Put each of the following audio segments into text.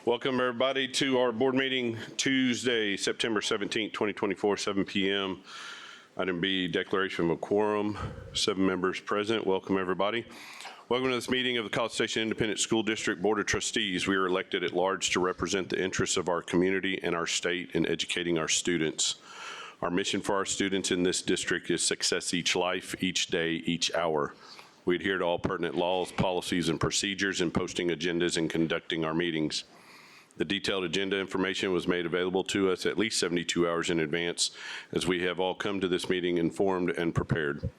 Welcome, everybody, to our board meeting Tuesday, September 17th, 2024, 7 p.m. Item B, declaration of a quorum, 7 members present. Welcome, everybody. Welcome to this meeting of the College Station Independent School District Board of Trustees. We are elected at large to represent the interests of our community and our state in educating our students. Our mission for our students in this district is success each life, each day, each hour. We adhere to all pertinent laws, policies, and procedures in posting agendas and conducting our meetings. The detailed agenda information was made available to us at least 72 hours in advance, as we have all come to this meeting informed and prepared.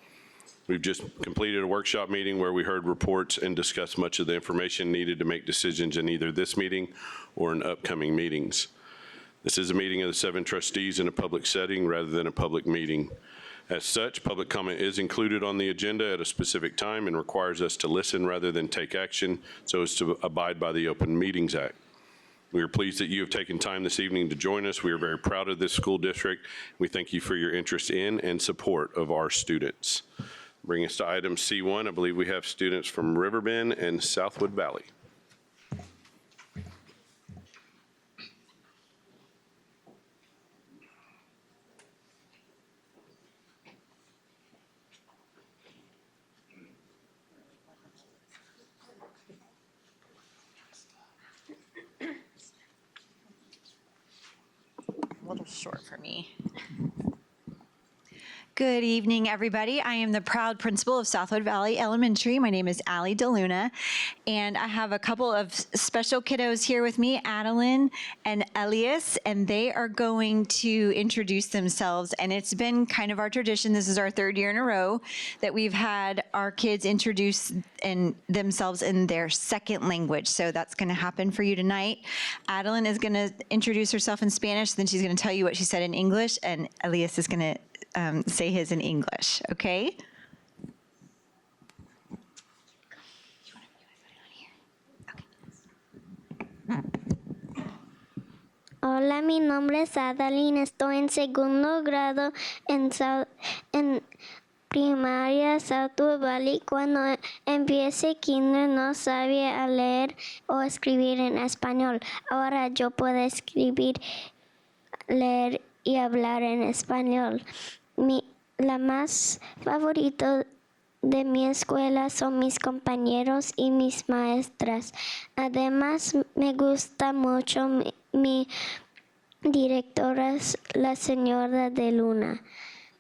We've just completed a workshop meeting where we heard reports and discussed much of the information needed to make decisions in either this meeting or in upcoming meetings. This is a meeting of the 7 trustees in a public setting rather than a public meeting. As such, public comment is included on the agenda at a specific time and requires us to listen rather than take action so as to abide by the Open Meetings Act. We are pleased that you have taken time this evening to join us. We are very proud of this school district. We thank you for your interest in and support of our students. Bring us to item C1. I believe we have students from Riverbend and Southwood Valley. A little short for me. Good evening, everybody. I am the proud principal of Southwood Valley Elementary. My name is Allie DeLuna, and I have a couple of special kiddos here with me, Adeline and Elias, and they are going to introduce themselves. And it's been kind of our tradition. This is our 3rd year in a row that we've had our kids introduce themselves in their 2nd language. So that's going to happen for you tonight. Adeline is going to introduce herself in Spanish, then she's going to tell you what she said in English, and Elias is going to say his in English, okay? Hola, mi nombre es Adeline. Estoy en 2º grado en primaria Southwood Valley. Cuando empecé kinder no sabía leer o escribir en español. Ahora yo puedo escribir, leer y hablar en español. La más favorita de mi escuela son mis compañeros y mis maestras. Además, me gusta mucho mi directora, la señora de Luna.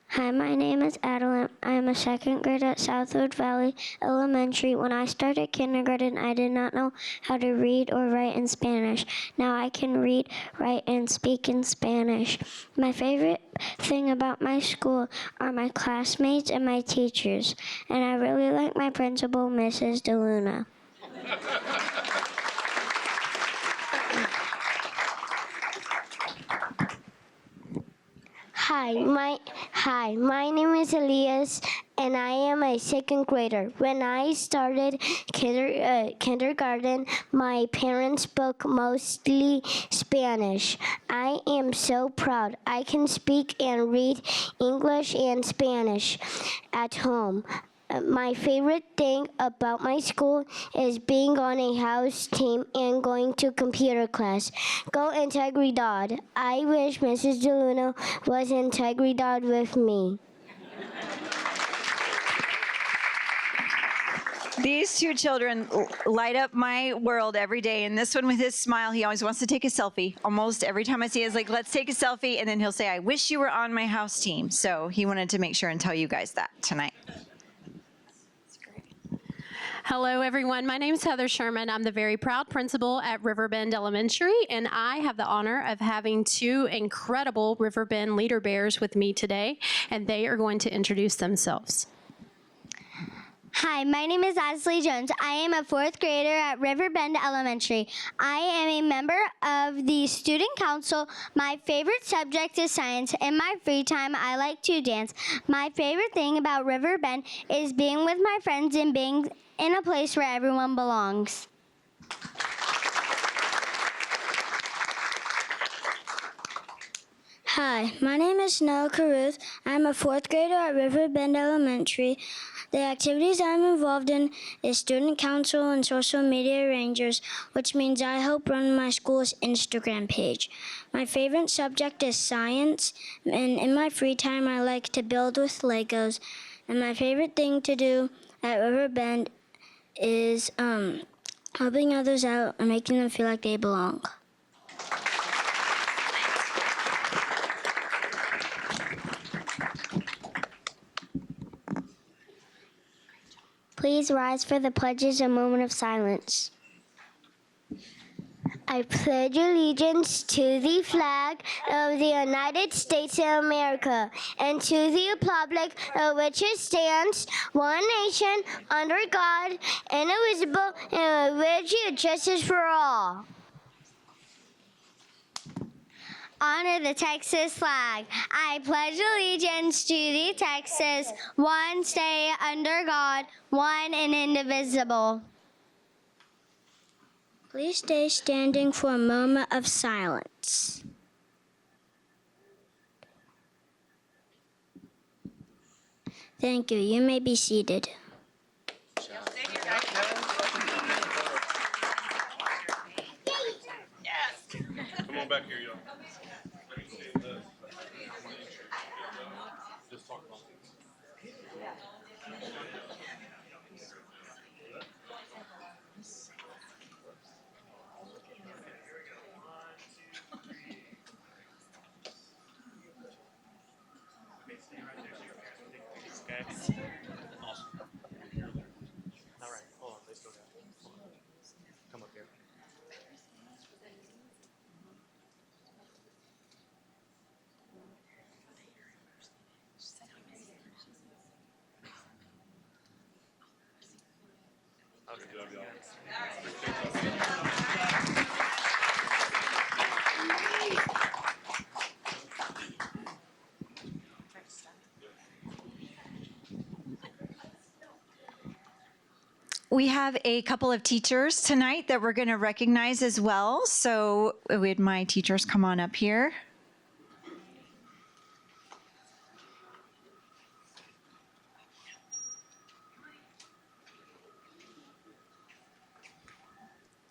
Hi, my name is Adeline. I am a 2nd grader at Southwood Valley Elementary. When I started kindergarten, I did not know how to read or write in Spanish. Now I can read, write, and speak in Spanish. My favorite thing about my school are my classmates and my teachers. And I really like my principal, Mrs. DeLuna. Hi, my name is Elias, and I am a 2nd grader. When I started kindergarten, my parents spoke mostly Spanish. I am so proud. I can speak and read English and Spanish at home. My favorite thing about my school is being on a house team and going to computer class. Go Integridad. I wish Mrs. DeLuna was Integridad with me. These 2 children light up my world every day, and this one with his smile, he always wants to take a selfie. Almost every time I see it, it's like, let's take a selfie, and then he'll say, I wish you were on my house team. So he wanted to make sure and tell you guys that tonight. Hello, everyone. My name is Heather Sherman. I'm the very proud principal at Riverbend Elementary, and I have the honor of having 2 incredible Riverbend leader bears with me today, and they are going to introduce themselves. Hi, my name is Ashley Jones. I am a 4th grader at Riverbend Elementary. I am a member of the student council. My favorite subject is science. In my free time, I like to dance. My favorite thing about Riverbend is being with my friends and being in a place where everyone belongs. Hi, my name is Noah Caruth. I'm a 4th grader at Riverbend Elementary. The activities I'm involved in is student council and social media rangers, which means I help run my school's Instagram page. My favorite subject is science, and in my free time I like to build with Legos. And my favorite thing to do at Riverbend is helping others out and making them feel like they belong. Please rise for the pledges, a moment of silence. I pledge allegiance to the flag of the United States of America and to the republic of which it stands, one nation, under God, indivisible, and with liberty and justice for all. Honor the Texas flag. I pledge allegiance to the Texas, one state under God, one and indivisible. Please stay standing for a moment of silence. Thank you. You may be seated. Come on back here, y'all. All right, hold on, let's go down. Hold on. Come up here. We have a couple of teachers tonight that we're going to recognize as well. So would my teachers come on up here?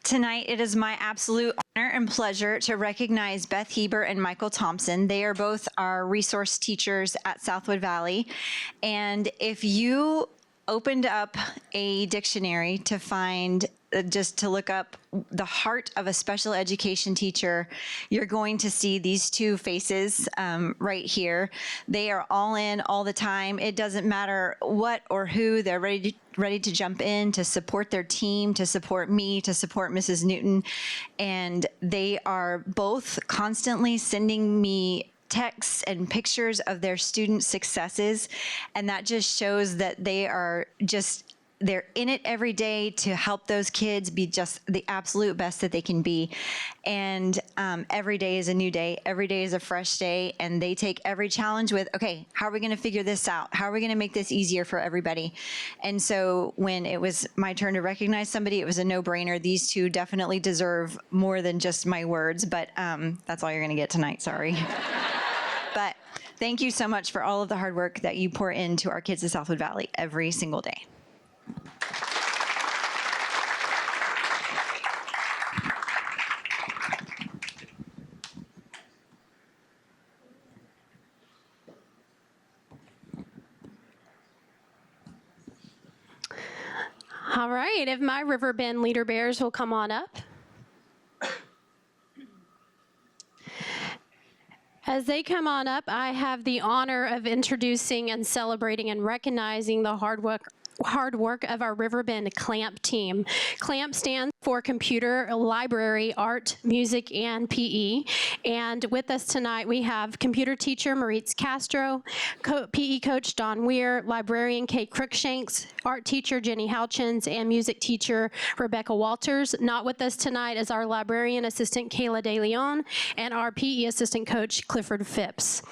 Tonight, it is my absolute honor and pleasure to recognize Beth Heber and Michael Thompson. They are both our resource teachers at Southwood Valley. And if you opened up a dictionary to find, just to look up the heart of a special education teacher, you're going to see these two faces right here. They are all in all the time. It doesn't matter what or who, they're ready to jump in to support their team, to support me, to support Mrs. Newton. And they are both constantly sending me texts and pictures of their student successes. And that just shows that they are just, they're in it every day to help those kids be just the absolute best that they can be. And every day is a new day. Every day is a fresh day. And they take every challenge with, okay, how are we going to figure this out? How are we going to make this easier for everybody? And so when it was my turn to recognize somebody, it was a no-brainer. These two definitely deserve more than just my words, but that's all you're going to get tonight. Sorry. But thank you so much for all of the hard work that you pour into our kids at Southwood Valley every single day. All right, if my Riverbend Leader Bears will come on up. As they come on up, I have the honor of introducing and celebrating and recognizing the hard work of our Riverbend CLAMP team. CLAMP stands for Computer, Library, Art, Music, and PE. And with us tonight, we have computer teacher Maritz Castro, PE coach Don Weir, librarian Kate Cruikshanks, art teacher Jenny Houchins, and music teacher Rebecca Walters. Not with us tonight is our librarian assistant Kayla De Leon and our PE assistant coach Clifford Phipps.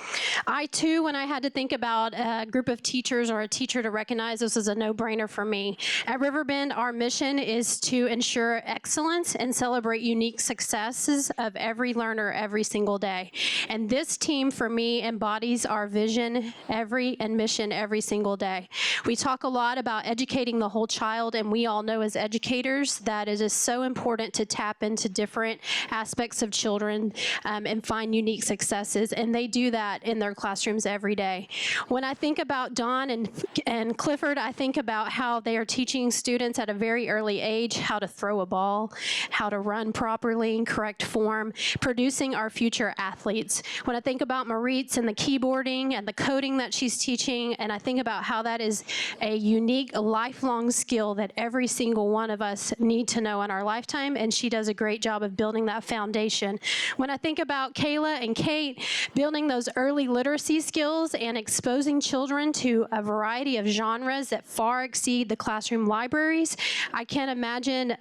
I too, when I had to think about a group of teachers or a teacher to recognize, this was a no-brainer for me. At Riverbend, our mission is to ensure celebrate excellence and celebrate unique successes of every learner every single day. And this team, for me, embodies our vision and mission every single day. We talk a lot about educating the whole child, and we all know as educators that it is so important to tap into different aspects of children and find unique successes, and they do that in their classrooms every day. When I think about Dawn and Clifford, I think about how they are teaching students at a very early age how to throw a ball, how to run properly in correct form, producing our future athletes. When I think about Maritz and the keyboarding and the coding that she's teaching, and I think about how that is a unique, lifelong skill that every single one of us need to know in our lifetime, and she does a great job of building that foundation. When I think about Kayla and Kate building those early literacy skills and exposing children to a variety of genres that far exceed the classroom libraries, I can't imagine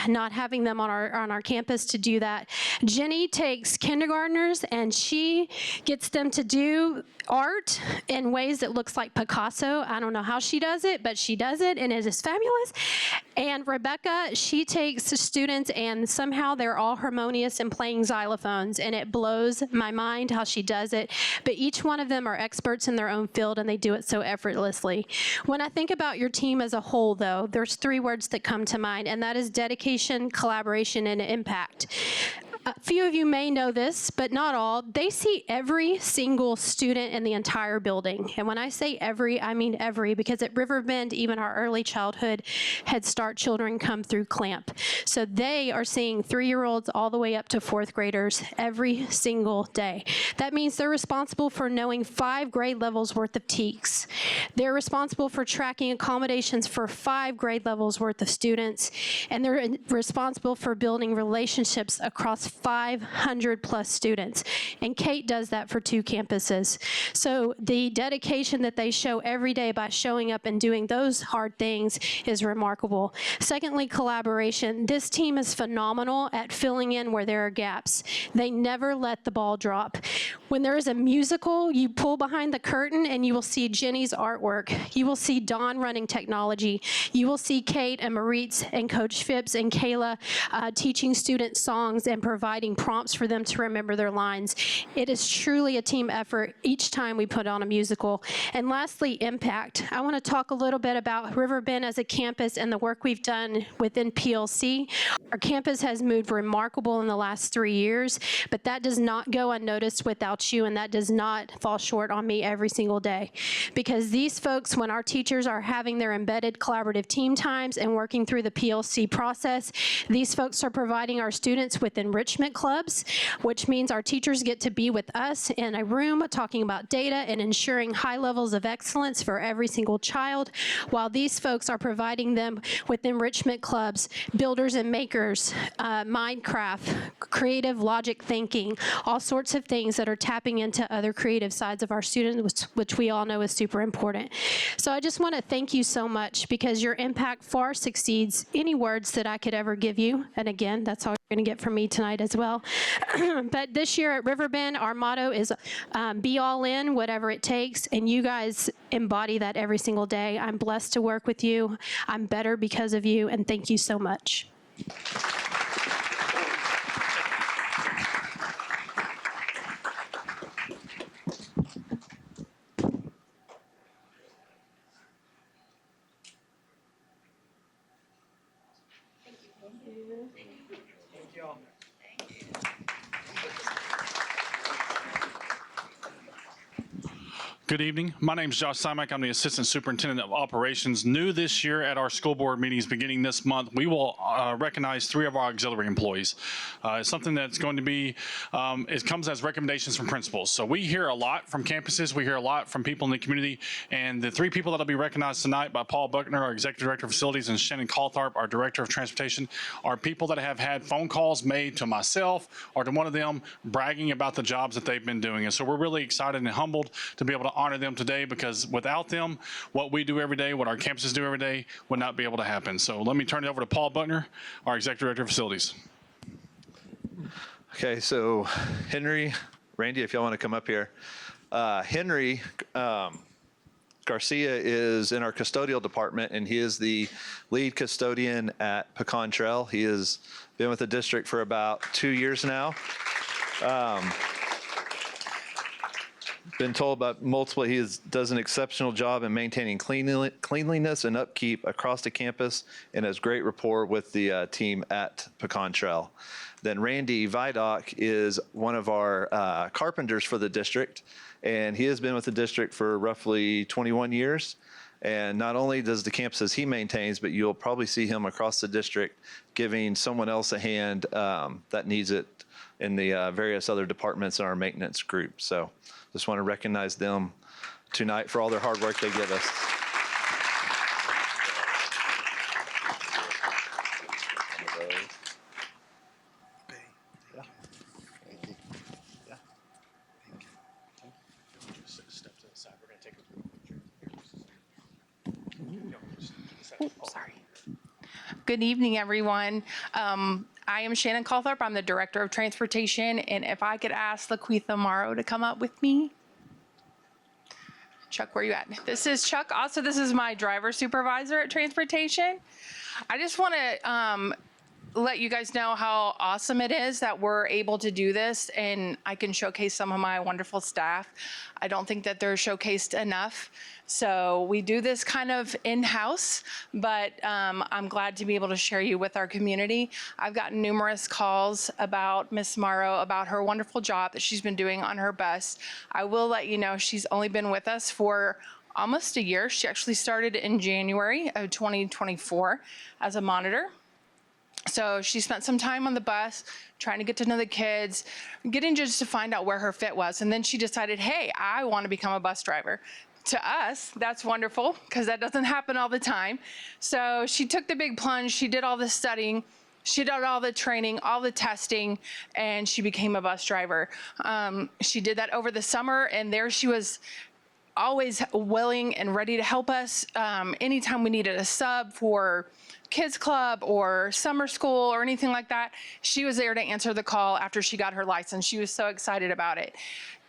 not having them on our campus to do that. Jenny takes kindergartners and she gets them to do art in ways that looks like Picasso. I don't know how she does it, but she does it, and it is fabulous. And Rebecca, she takes students and somehow they're all harmonious and playing xylophones, and it blows my mind how she does it. But each one of them are experts in their own field, and they do it so effortlessly. When I think about your team as a whole, though, there's 3 words that come to mind, and that is dedication, collaboration, and impact. A few of you may know this, but not all. They see every single student in the entire building. And when I say every, I mean every, because at Riverbend, even our early childhood Head Start children come through CLAMP. So they are seeing 3-year-olds all the way up to 4th graders every single day. That means they're responsible for knowing 5 grade levels worth of TEKS. They're responsible for tracking accommodations for 5 grade levels worth of students. And they're responsible for building relationships across 500 plus students. And Kate does that for 2 campuses. So the dedication that they show every day by showing up and doing those hard things is remarkable. Secondly, collaboration. This team is phenomenal at filling in where there are gaps. They never let the ball drop. When there is a musical, you pull behind the curtain and you will see Jenny's artwork. You will see Dawn running technology. You will see Kate and Maritz and Coach Phipps and Kayla teaching students songs and providing prompts for them to remember their lines. It is truly a team effort each time we put on a musical. And lastly, impact. I want to talk a little bit about Riverbend as a campus and the work we've done within PLC. Our campus has moved remarkable in the last 3 years, but that does not go unnoticed without you, and that does not fall short on me every single day. Because these folks, when our teachers are having their embedded collaborative team times and working through the PLC process, these folks are providing our students with enrichment clubs, which means our teachers get to be with us in a room talking about data and ensuring high levels of excellence for every single child, while these folks are providing them with enrichment clubs, builders and makers, Minecraft, creative logic thinking, all sorts of things that are tapping into other creative sides of our students, which we all know is super important. So I just want to thank you so much, because your impact far succeeds any words that I could ever give you. And again, that's all you're going to get from me tonight as well. But this year at Riverbend, our motto is be all in, whatever it takes, and you guys embody that every single day. I'm blessed to work with you. I'm better because of you, and thank you so much. Good evening. My name is Josh Simek. I'm the Assistant Superintendent of Operations. New this year at our school board meetings beginning this month, we will recognize 3 of our auxiliary employees. It's something that's going to be, it comes as recommendations from principals. So we hear a lot from campuses. We hear a lot from people in the community. And the 3 people that will be recognized tonight by Paul Buckner, our Executive Director of Facilities, and Shannon Caltharp, our Director of Transportation, are people that have had phone calls made to myself or to one of them bragging about the jobs that they've been doing. And so we're really excited and humbled to be able to honor them today, because without them, what we do every day, what our campuses do every day, would not be able to happen. So let me turn it over to Paul Buckner, our Executive Director of Facilities. Okay, so Henry, Randy, if y'all want to come up here. Henry Garcia is in our custodial department, and he is the lead custodian at Pecan Trail. He has been with the district for about 2 years now. Been told by multiple, does an exceptional job in maintaining cleanliness and upkeep across the campus, and has great rapport with the team at Pecan Trail. Then Randy Vidoc is one of our carpenters for the district, and he has been with the district for roughly 21 years. And not only does the campuses he maintains, but you'll probably see him across the district giving someone else a hand that needs it in the various other departments in our maintenance group. So just want to recognize them tonight for all their hard work they give us. Sorry. Good evening, everyone. I am Shannon Calthorpe. I'm the Director of Transportation, and if I could ask LaQuitha Morrow to come up with me. Chuck, where are you at? This is Chuck. Also, this is my driver supervisor at Transportation. I just want to let you guys know how awesome it is that we're able to do this, and I can showcase some of my wonderful staff. I don't think that they're showcased enough. So we do this kind of in-house, but I'm glad to be able to share you with our community. I've gotten numerous calls about Miss Morrow, about her wonderful job that she's been doing on her bus. I will let you know she's only been with us for almost a year. She actually started in January of 2024 as a monitor. So she spent some time on the bus trying to get to know the kids, getting just to find out where her fit was. And then she decided, hey, I want to become a bus driver. To us, that's wonderful because that doesn't happen all the time. So she took the big plunge. She did all the studying. She did all the training, all the testing, and she became a bus driver. She did that over the summer, and there she was, always willing and ready to help us. Anytime we needed a sub for kids club or summer school or anything like that, she was there to answer the call after she got her license. She was so excited about it.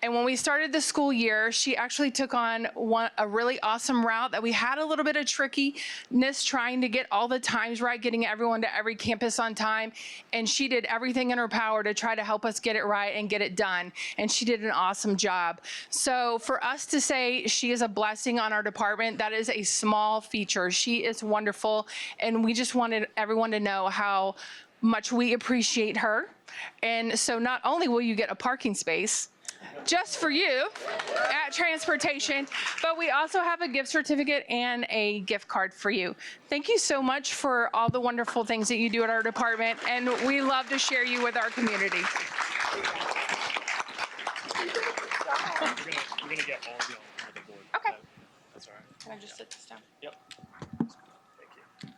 And when we started the school year, she actually took on a really awesome route that we had a little bit of trickiness trying to get all the times right, getting everyone to every campus on time. And she did everything in her power to try to help us get it right and get it done. And she did an awesome job. So for us to say she is a blessing on our department, that is a small feature. She is wonderful. And we just wanted everyone to know how much we appreciate her. And so not only will you get a parking space, just for you at Transportation, but we also have a gift certificate and a gift card for you. Thank you so much for all the wonderful things that you do at our department, and we love to share you with our community. We're gonna get all of you on the board. Okay. That's all right. Can I just sit this down? Yep. Thank you.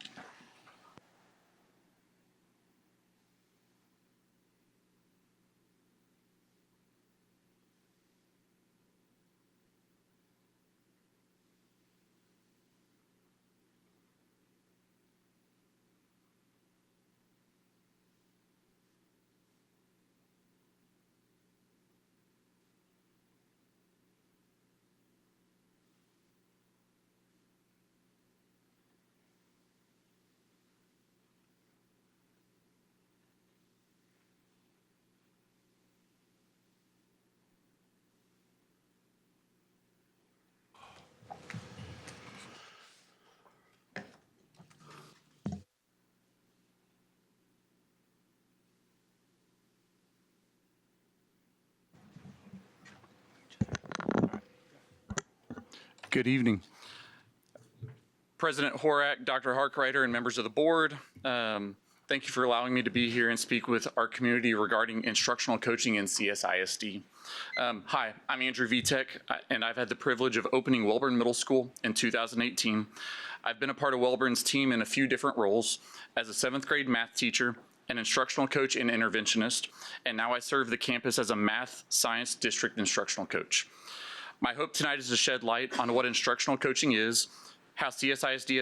Good evening. President Horak, Dr. Harkreiter, and members of the board, thank you for allowing me to be here and speak with our community regarding instructional coaching in CSISD. Hi, I'm Andrew Vitek, and I've had the privilege of opening Welborn Middle School in 2018. I've been a part of Welborn's team in a few different roles as a 7th grade math teacher, an instructional coach and interventionist, and now I serve the campus as a math science district instructional coach. My hope tonight is to shed light on what instructional coaching is, how CSISD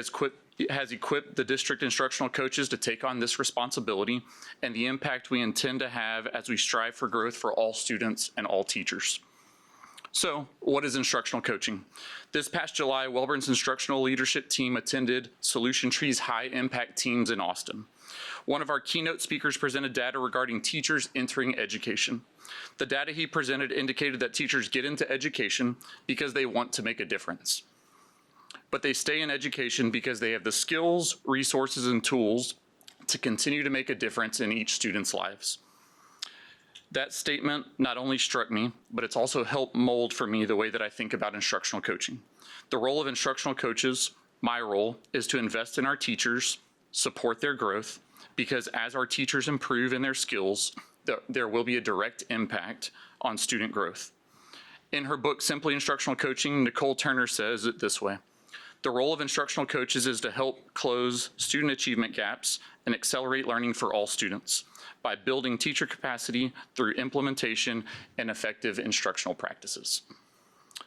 has equipped the district instructional coaches to take on this responsibility, and the impact we intend to have as we strive for growth for all students and all teachers. So, what is instructional coaching? This past July, Welborn's instructional leadership team attended Solution Tree's High Impact Teams in Austin. One of our keynote speakers presented data regarding teachers entering education. The data he presented indicated that teachers get into education because they want to make a difference. But they stay in education because they have the skills, resources, and tools to continue to make a difference in each student's lives. That statement not only struck me, but it's also helped mold for me the way that I think about instructional coaching. The role of instructional coaches, my role, is to invest in our teachers, support their growth, because as our teachers improve in their skills, there will be a direct impact on student growth. In her book, Simply Instructional Coaching, Nicole Turner says it this way: the role of instructional coaches is to help close student achievement gaps and accelerate learning for all students by building teacher capacity through implementation and effective instructional practices.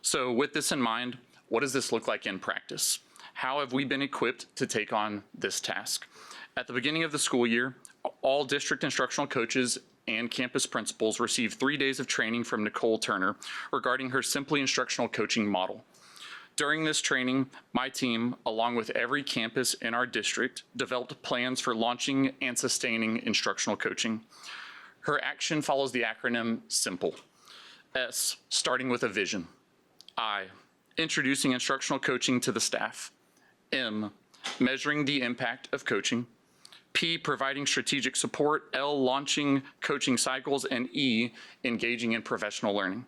So with this in mind, what does this look like in practice? How have we been equipped to take on this task? At the beginning of the school year, all district instructional coaches and campus principals received 3 days of training from Nicole Turner regarding her Simply Instructional Coaching model. During this training, my team, along with every campus in our district, developed plans for launching and sustaining instructional coaching. Her action follows the acronym SIMPLE. S, starting with a vision. I, introducing instructional coaching to the staff. M, measuring the impact of coaching. P, providing strategic support. L, launching coaching cycles. And E, engaging in professional learning.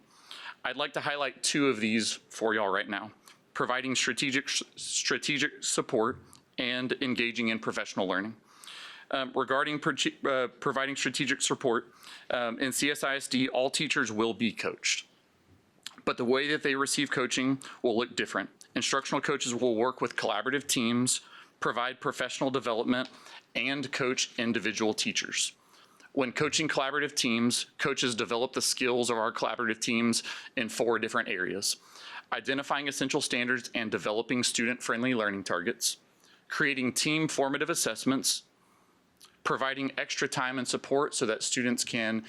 I'd like to highlight 2 of these for y'all right now: providing strategic support and engaging in professional learning. Regarding providing strategic support, in CSISD, all teachers will be coached, but the way that they receive coaching will look different. Instructional coaches will work with collaborative teams, provide professional development, and coach individual teachers. When coaching collaborative teams, coaches develop the skills of our collaborative teams in 4 different areas: identifying essential standards and developing student-friendly learning targets, creating team formative assessments, providing extra time and support so that students can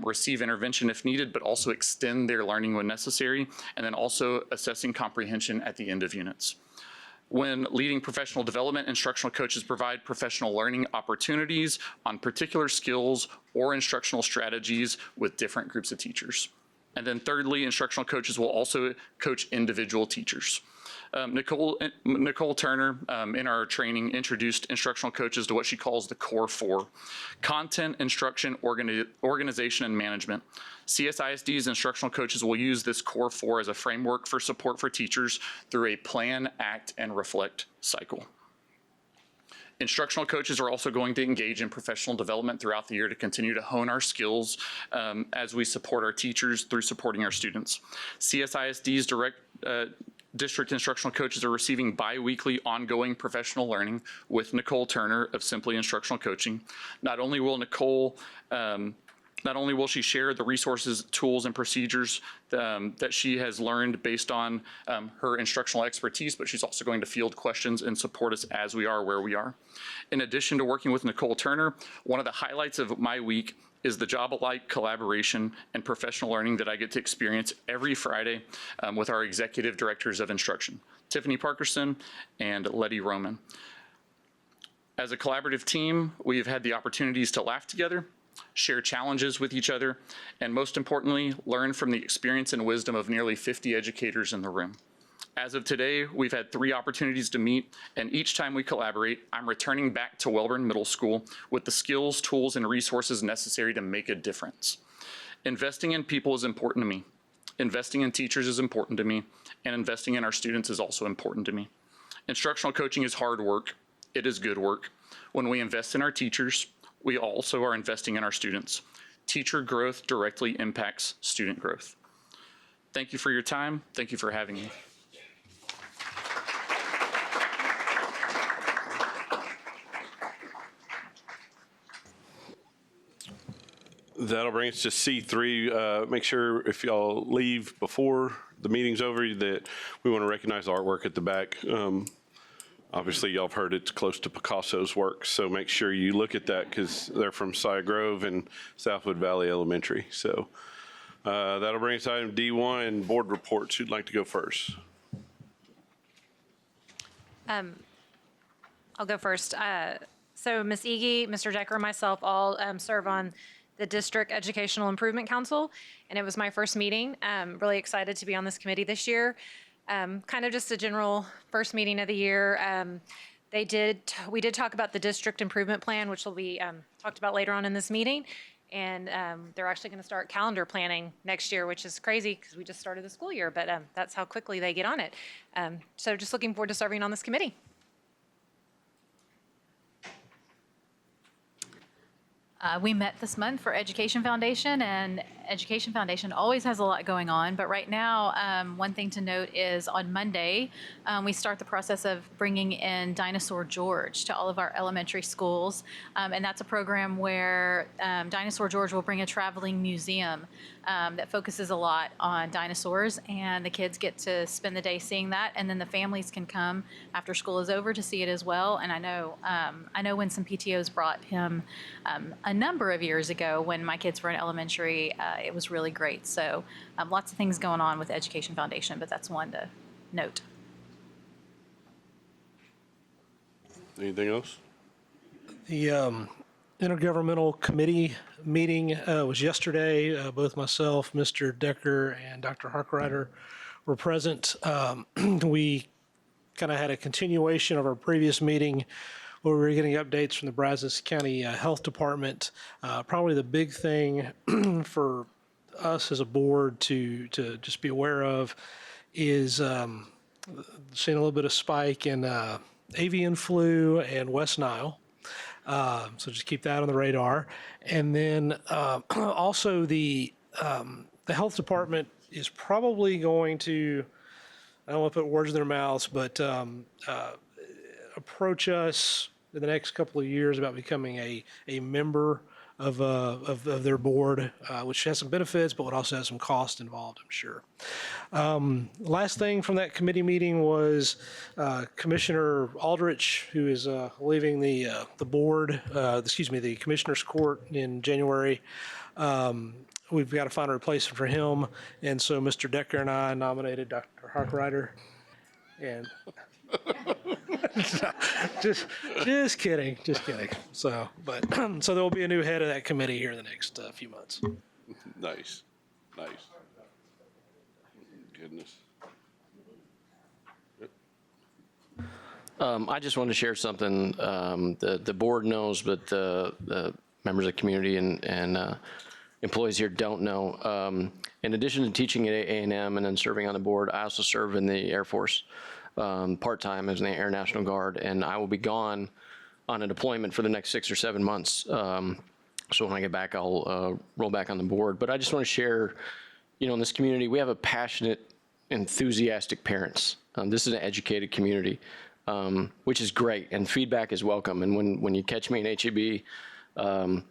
receive intervention if needed, but also extend their learning when necessary, and then also assessing comprehension at the end of units. When leading professional development, instructional coaches provide professional learning opportunities on particular skills or instructional strategies with different groups of teachers. And then thirdly, instructional coaches will also coach individual teachers. Nicole Turner, in our training, introduced instructional coaches to what she calls the core 4: content, instruction, organization, and management. CSISD's instructional coaches will use this core 4 as a framework for support for teachers through a plan, act, and reflect cycle. Instructional coaches are also going to engage in professional development throughout the year to continue to hone our skills as we support our teachers through supporting our students. CSISD's district instructional coaches are receiving bi-weekly ongoing professional learning with Nicole Turner of Simply Instructional Coaching. Not only will she share the resources, tools, and procedures that she has learned based on her instructional expertise, but she's also going to field questions and support us as we are where we are. In addition to working with Nicole Turner, one of the highlights of my week is the job-alike collaboration and professional learning that I get to experience every Friday with our executive directors of instruction, Tiffany Parkerson and Letty Roman. As a collaborative team, we've had the opportunities to laugh together, share challenges with each other, and most importantly, learn from the experience and wisdom of nearly 50 educators in the room. As of today, we've had 3 opportunities to meet, and each time we collaborate, I'm returning back to Welborn Middle School with the skills, tools, and resources necessary to make a difference. Investing in people is important to me. Investing in teachers is important to me, and investing in our students is also important to me. Instructional coaching is hard work. It is good work. When we invest in our teachers, we also are investing in our students. Teacher growth directly impacts student growth. Thank you for your time. Thank you for having me. That'll bring us to C3. Make sure if y'all leave before the meeting's over that we want to recognize the artwork at the back. Obviously, y'all have heard it's close to Picasso's work, so make sure you look at that because they're from Cy Grove and Southwood Valley Elementary. So That'll bring us to item D1, board reports. Who'd like to go first? I'll go first. So Ms. Ege, Mr. Decker, and myself all serve on the District Educational Improvement Council, and it was my first meeting. Really excited to be on this committee this year. Kind of just a general first meeting of the year. We did talk about the district improvement plan, which will be talked about later on in this meeting. And they're actually going to start calendar planning next year, which is crazy because we just started the school year, but that's how quickly they get on it. So just looking forward to serving on this committee. We met this month for Education Foundation, and Education Foundation always has a lot going on. But right now, one thing to note is on Monday, we start the process of bringing in Dinosaur George to all of our elementary schools. And that's a program where Dinosaur George will bring a traveling museum that focuses a lot on dinosaurs, and the kids get to spend the day seeing that, and then the families can come after school is over to see it as well. And I know when some PTOs brought him a number of years ago when my kids were in elementary, it was really great. So lots of things going on with Education Foundation, but that's one to note. Anything else? The intergovernmental committee meeting was yesterday. Both myself, Mr. Decker, and Dr. Harkrider were present. We kind of had a continuation of our previous meeting where we were getting updates from the Brazos County Health Department. Probably the big thing for us as a board to just be aware of is seeing a little bit of spike in avian flu and West Nile. So just keep that on the radar. And then also the health department is probably going to, I don't want to put words in their mouths, but approach us in the next couple of years about becoming a member of their board, which has some benefits, but would also have some cost involved, I'm sure. Last thing from that committee meeting was Commissioner Aldrich, who is leaving the board, the Commissioner's Court in January. We've got to find a replacement for him, and so Mr. Decker and I nominated Dr. Harkrider. And just kidding. So, so there will be a new head of that committee here in the next few months. Nice. Goodness. I just want to share something the board knows, but the members of the community and employees here don't know. In addition to teaching at A&M and then serving on the board, I also serve in the Air Force part-time as in the Air National Guard, and I will be gone on a deployment for the next 6 or 7 months. So when I get back, I'll roll back on the board. But I just want to share, in this community, we have a passionate, enthusiastic parents. This is an educated community, which is great, and feedback is welcome. And when you catch me in HEB,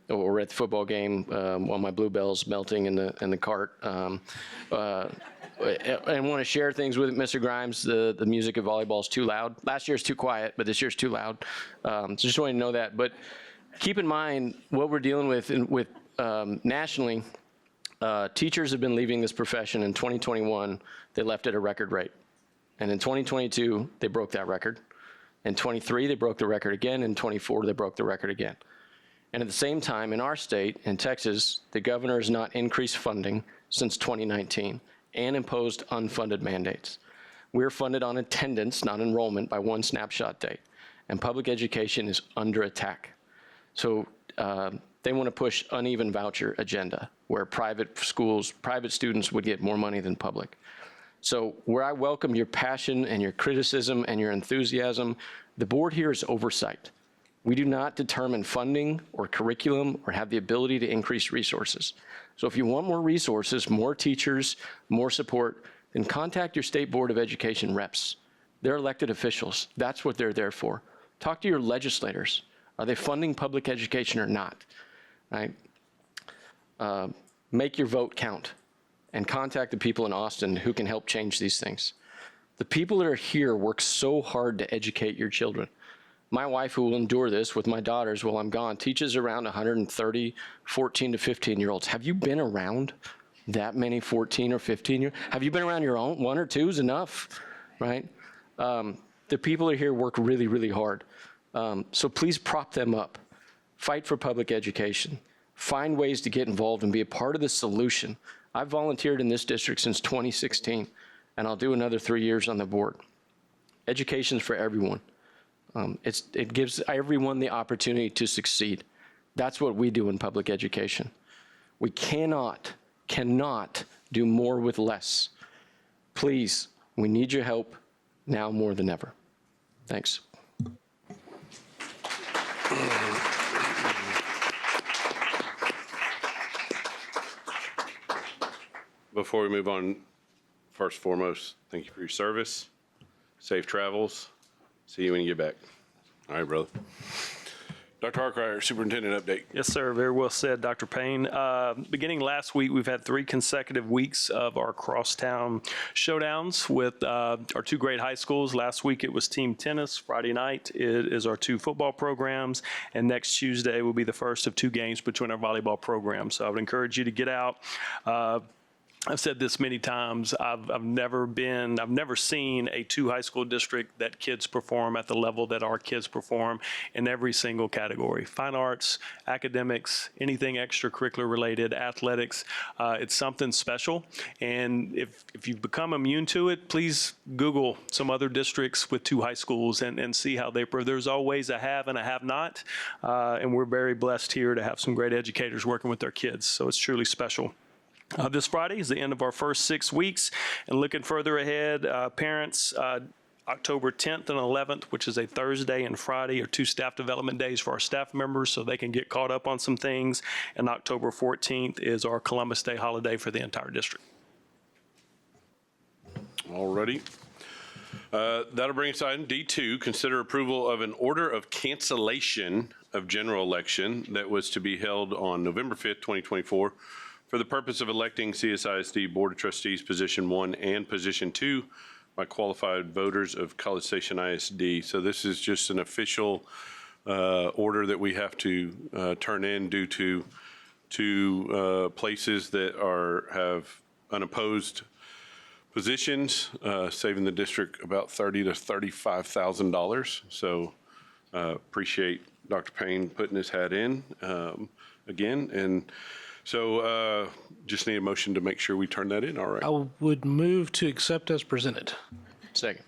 or at the football game while my bluebell's melting in the cart, and want to share things with Mr. Grimes. The music at volleyball is too loud. Last year's too quiet, but this year's too loud. So just want you to know that. But keep in mind what we're dealing with nationally. Teachers have been leaving this profession. In 2021, they left at a record rate. And in 2022, they broke that record. In 23, they broke the record again. In 24, they broke the record again. And at the same time, in our state, in Texas, the governor has not increased funding since 2019 and imposed unfunded mandates. We're funded on attendance, not enrollment, by one snapshot date. And public education is under attack. So they want to push uneven voucher agenda, where private schools, private students would get more money than public. So where I welcome your passion and your criticism and your enthusiasm, the board here is oversight. We do not determine funding or curriculum or have the ability to increase resources. So if you want more resources, more teachers, more support, then contact your state board of education reps. They're elected officials. That's what they're there for. Talk to your legislators. Are they funding public education or not? Right? Make your vote count and contact the people in Austin who can help change these things. The people that are here work so hard to educate your children. My wife, who will endure this with my daughters while I'm gone, teaches around 130 14 to 15-year-olds. Have you been around? that many 14 or 15 years? Have you been around your own? One or two is enough, right? The people here work really, really hard. So please prop them up. Fight for public education. Find ways to get involved and be a part of the solution. I've volunteered in this district since 2016, and I'll do another 3 years on the board. Education's for everyone. It gives everyone the opportunity to succeed. That's what we do in public education. We cannot do more with less. Please, we need your help now more than ever. Thanks. Before we move on, first and foremost, thank you for your service. Safe travels. See you when you get back. All right, brother. Dr. Harkrider, Superintendent update. Yes, sir. Very well said, Dr. Payne. Beginning last week, we've had 3 consecutive weeks of our crosstown showdowns with our 2 great high schools. Last week, it was team tennis. Friday night, it is our 2 football programs. And next Tuesday will be the first of 2 games between our volleyball programs. So I would encourage you to get out. I've said this many times. I've never seen a 2 high school district that kids perform at the level that our kids perform in every single category: fine arts, academics, anything extracurricular related, athletics. It's something special. And if you've become immune to it, please Google some other districts with 2 high schools and see how they. There's always a have and a have not. And we're very blessed here to have some great educators working with their kids. So it's truly special. This Friday is the end of our first 6 weeks, and looking further ahead, parents, October 10th and 11th, which is a Thursday and Friday, are 2 staff development days for our staff members so they can get caught up on some things, and October 14th is our Columbus Day holiday for the entire district. All righty. That'll bring us to item D2, consider approval of an order of cancellation of general election that was to be held on November 5th, 2024, for the purpose of electing CSISD Board of Trustees Position 1 and Position 2 by qualified voters of College Station ISD. So this is just an official order that we have to turn in due to places that have unopposed positions, saving the district about $30,000 to $35,000. So appreciate Dr. Payne putting his hat in again. And so just need a motion to make sure we turn that in. All right. I would move to accept as presented. Second.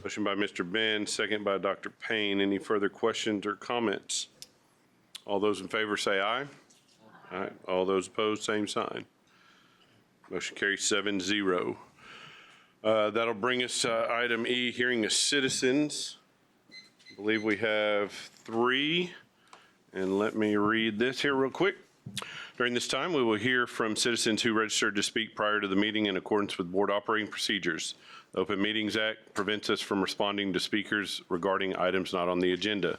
Motion by Mr. Ben, second by Dr. Payne. Any further questions or comments? All those in favor say aye. Aye. All those opposed, same sign. Motion carries 7-0. That'll bring us to item E, hearing of citizens. I believe we have 3. And let me read this here real quick. During this time, we will hear from citizens who registered to speak prior to the meeting in accordance with board operating procedures. The Open Meetings Act prevents us from responding to speakers regarding items not on the agenda.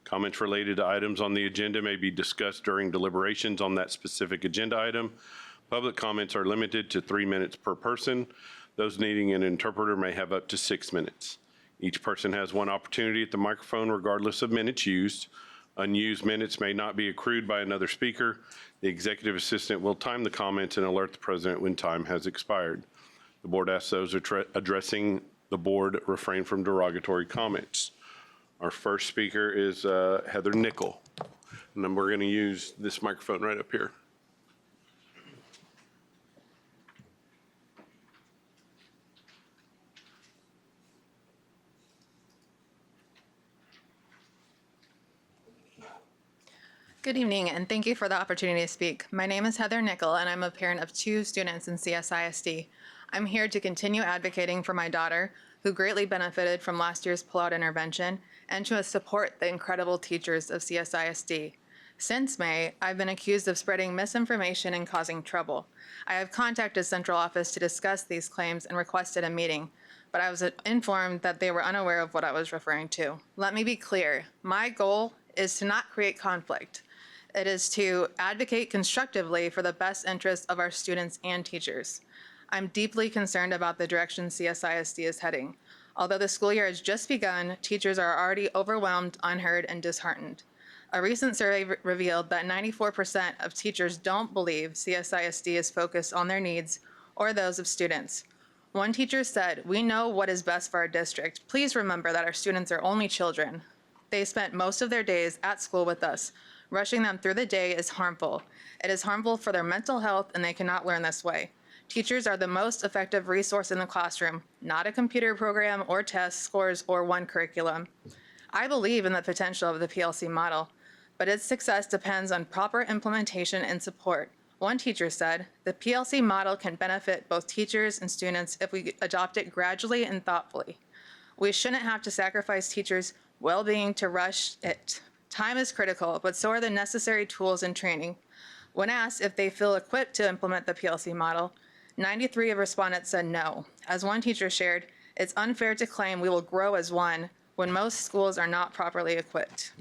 Comments related to items on the agenda may be discussed during deliberations on that specific agenda item. Public comments are limited to 3 minutes per person. Those needing an interpreter may have up to 6 minutes. Each person has 1 opportunity at the microphone regardless of minutes used. Unused minutes may not be accrued by another speaker. The executive assistant will time the comments and alert the president when time has expired. The board asks those addressing the board refrain from derogatory comments. Our first speaker is Heather Nickel. And then we're going to use this microphone right up here. Good evening, and thank you for the opportunity to speak. My name is Heather Nickel, and I'm a parent of 2 students in CSISD. I'm here to continue advocating for my daughter, who greatly benefited from last year's pullout intervention, and to support the incredible teachers of CSISD. Since May, I've been accused of spreading misinformation and causing trouble. I have contacted Central Office to discuss these claims and requested a meeting, but I was informed that they were unaware of what I was referring to. Let me be clear. My goal is to not create conflict. It is to advocate constructively for the best interests of our students and teachers. I'm deeply concerned about the direction CSISD is heading. Although the school year has just begun, teachers are already overwhelmed, unheard, and disheartened. A recent survey revealed that 94% of teachers don't believe CSISD is focused on their needs or those of students. One teacher said, "We know what is best for our district. Please remember that our students are only children. They spent most of their days at school with us. Rushing them through the day is harmful. It is harmful for their mental health, and they cannot learn this way. Teachers are the most effective resource in the classroom, not a computer program or test scores or one curriculum." I believe in the potential of the PLC model, but its success depends on proper implementation and support. One teacher said, "The PLC model can benefit both teachers and students if we adopt it gradually and thoughtfully. We shouldn't have to sacrifice teachers' well-being to rush it. Time is critical, but so are the necessary tools and training." When asked if they feel equipped to implement the PLC model, 93 of respondents said no. As one teacher shared, "It's unfair to claim we will grow as one when most schools are not properly equipped."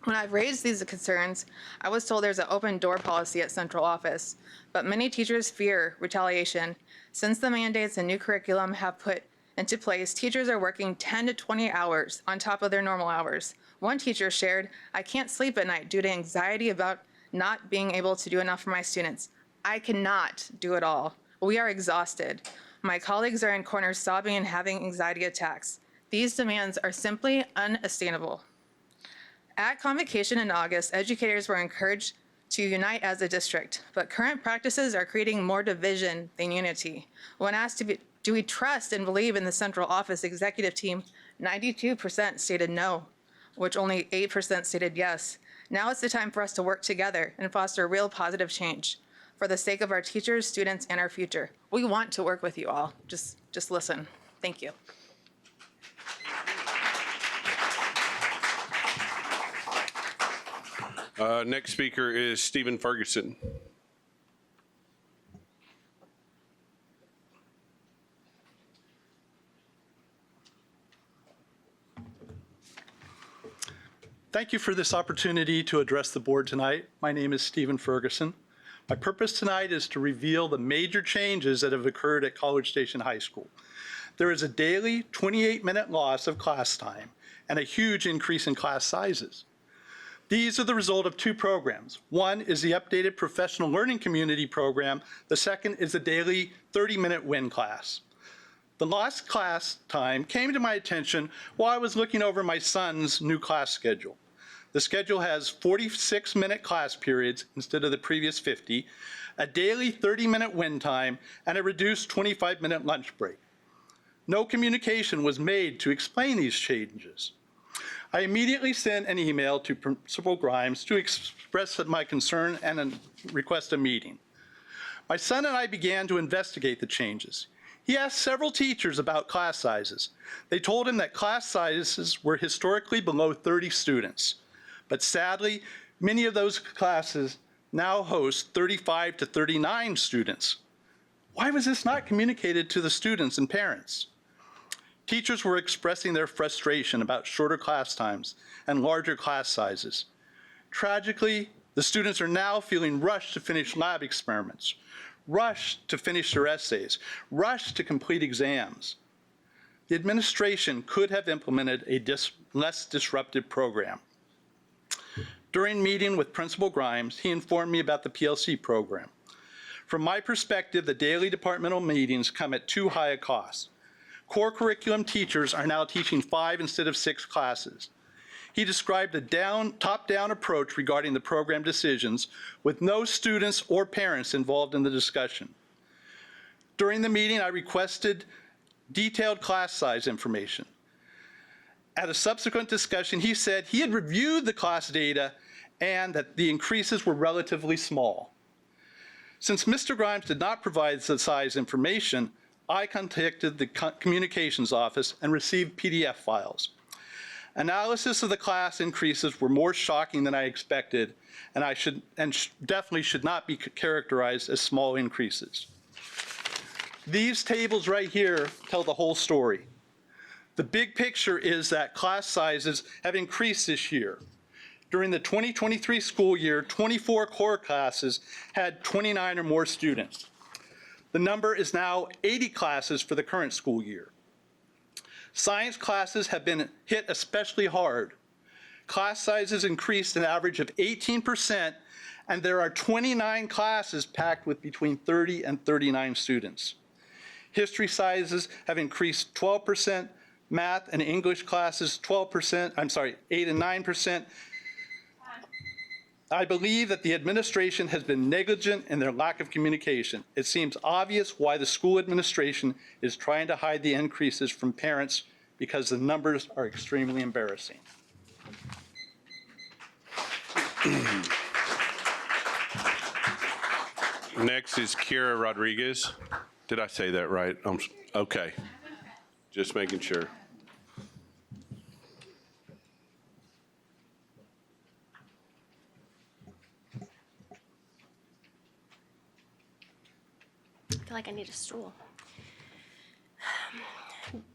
When I've raised these concerns, I was told there's an open door policy at central office, but many teachers fear retaliation. Since the mandates and new curriculum have put into place, teachers are working 10 to 20 hours on top of their normal hours. One teacher shared, "I can't sleep at night due to anxiety about not being able to do enough for my students. I cannot do it all. We are exhausted. My colleagues are in corners sobbing and having anxiety attacks. These demands are simply unsustainable." At Convocation in August, educators were encouraged to unite as a district, but current practices are creating more division than unity. When asked do we trust and believe in the central office executive team, 92% stated no, which only 8% stated yes. Now it's the time for us to work together and foster real positive change for the sake of our teachers, students, and our future. We want to work with you all. Just listen. Thank you. Next speaker is Stephen Ferguson. Thank you for this opportunity to address the board tonight. My name is Stephen Ferguson. My purpose tonight is to reveal the major changes that have occurred at College Station High School. There is a daily 28-minute loss of class time and a huge increase in class sizes. These are the result of two programs. One is the updated professional learning community program. The second is the daily 30-minute WIN class. The lost class time came to my attention while I was looking over my son's new class schedule. The schedule has 46-minute class periods instead of the previous 50, a daily 30-minute WIN time, and a reduced 25-minute lunch break. No communication was made to explain these changes. I immediately sent an email to Principal Grimes to express my concern and request a meeting. My son and I began to investigate the changes. He asked several teachers about class sizes. They told him that class sizes were historically below 30 students, but sadly, many of those classes now host 35 to 39 students. Why was this not communicated to the students and parents? Teachers were expressing their frustration about shorter class times and larger class sizes. Tragically, the students are now feeling rushed to finish lab experiments, rushed to finish their essays, rushed to complete exams. The administration could have implemented a less disruptive program. During meeting with Principal Grimes, he informed me about the PLC program. From my perspective, the daily departmental meetings come at too high a cost. Core curriculum teachers are now teaching 5 instead of 6 classes. He described a top-down approach regarding the program decisions with no students or parents involved in the discussion. During the meeting, I requested detailed class size information. At a subsequent discussion, he said he had reviewed the class data and that the increases were relatively small. Since Mr. Grimes did not provide the size information, I contacted the communications office and received PDF files. Analysis of the class increases were more shocking than I expected, and definitely should not be characterized as small increases. These tables right here tell the whole story. The big picture is that class sizes have increased this year. During the 2023 school year, 24 core classes had 29 or more students. The number is now 80 classes for the current school year. Science classes have been hit especially hard. class sizes increased an average of 18%, and there are 29 classes packed with between 30 and 39 students. History sizes have increased 12%, math and English classes 8 and 9%. I believe that the administration has been negligent in their lack of communication. It seems obvious why the school administration is trying to hide the increases from parents because the numbers are extremely embarrassing. Next is Kira Rodriguez. Did I say that right? Okay. Just making sure. I feel like I need a stool.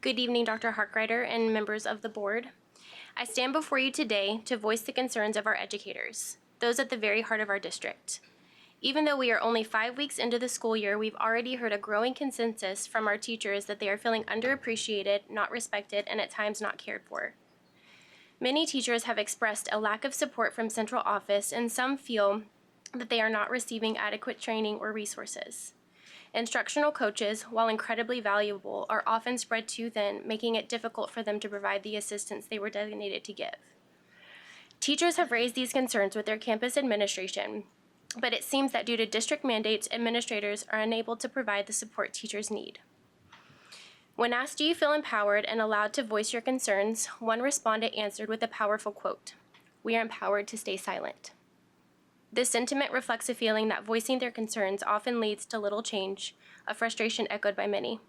Good evening, Dr. Harkrider and members of the board. I stand before you today to voice the concerns of our educators, those at the very heart of our district. Even though we are only 5 weeks into the school year, we've already heard a growing consensus from our teachers that they are feeling underappreciated, not respected, and at times not cared for. Many teachers have expressed a lack of support from central office, and some feel that they are not receiving adequate training or resources. Instructional coaches, while incredibly valuable, are often spread too thin, making it difficult for them to provide the assistance they were designated to give. Teachers have raised these concerns with their campus administration, but it seems that due to district mandates, administrators are unable to provide the support teachers need. When asked, do you feel empowered and allowed to voice your concerns, one respondent answered with a powerful quote, "We are empowered to stay silent." This sentiment reflects a feeling that voicing their concerns often leads to little change, a frustration echoed by many.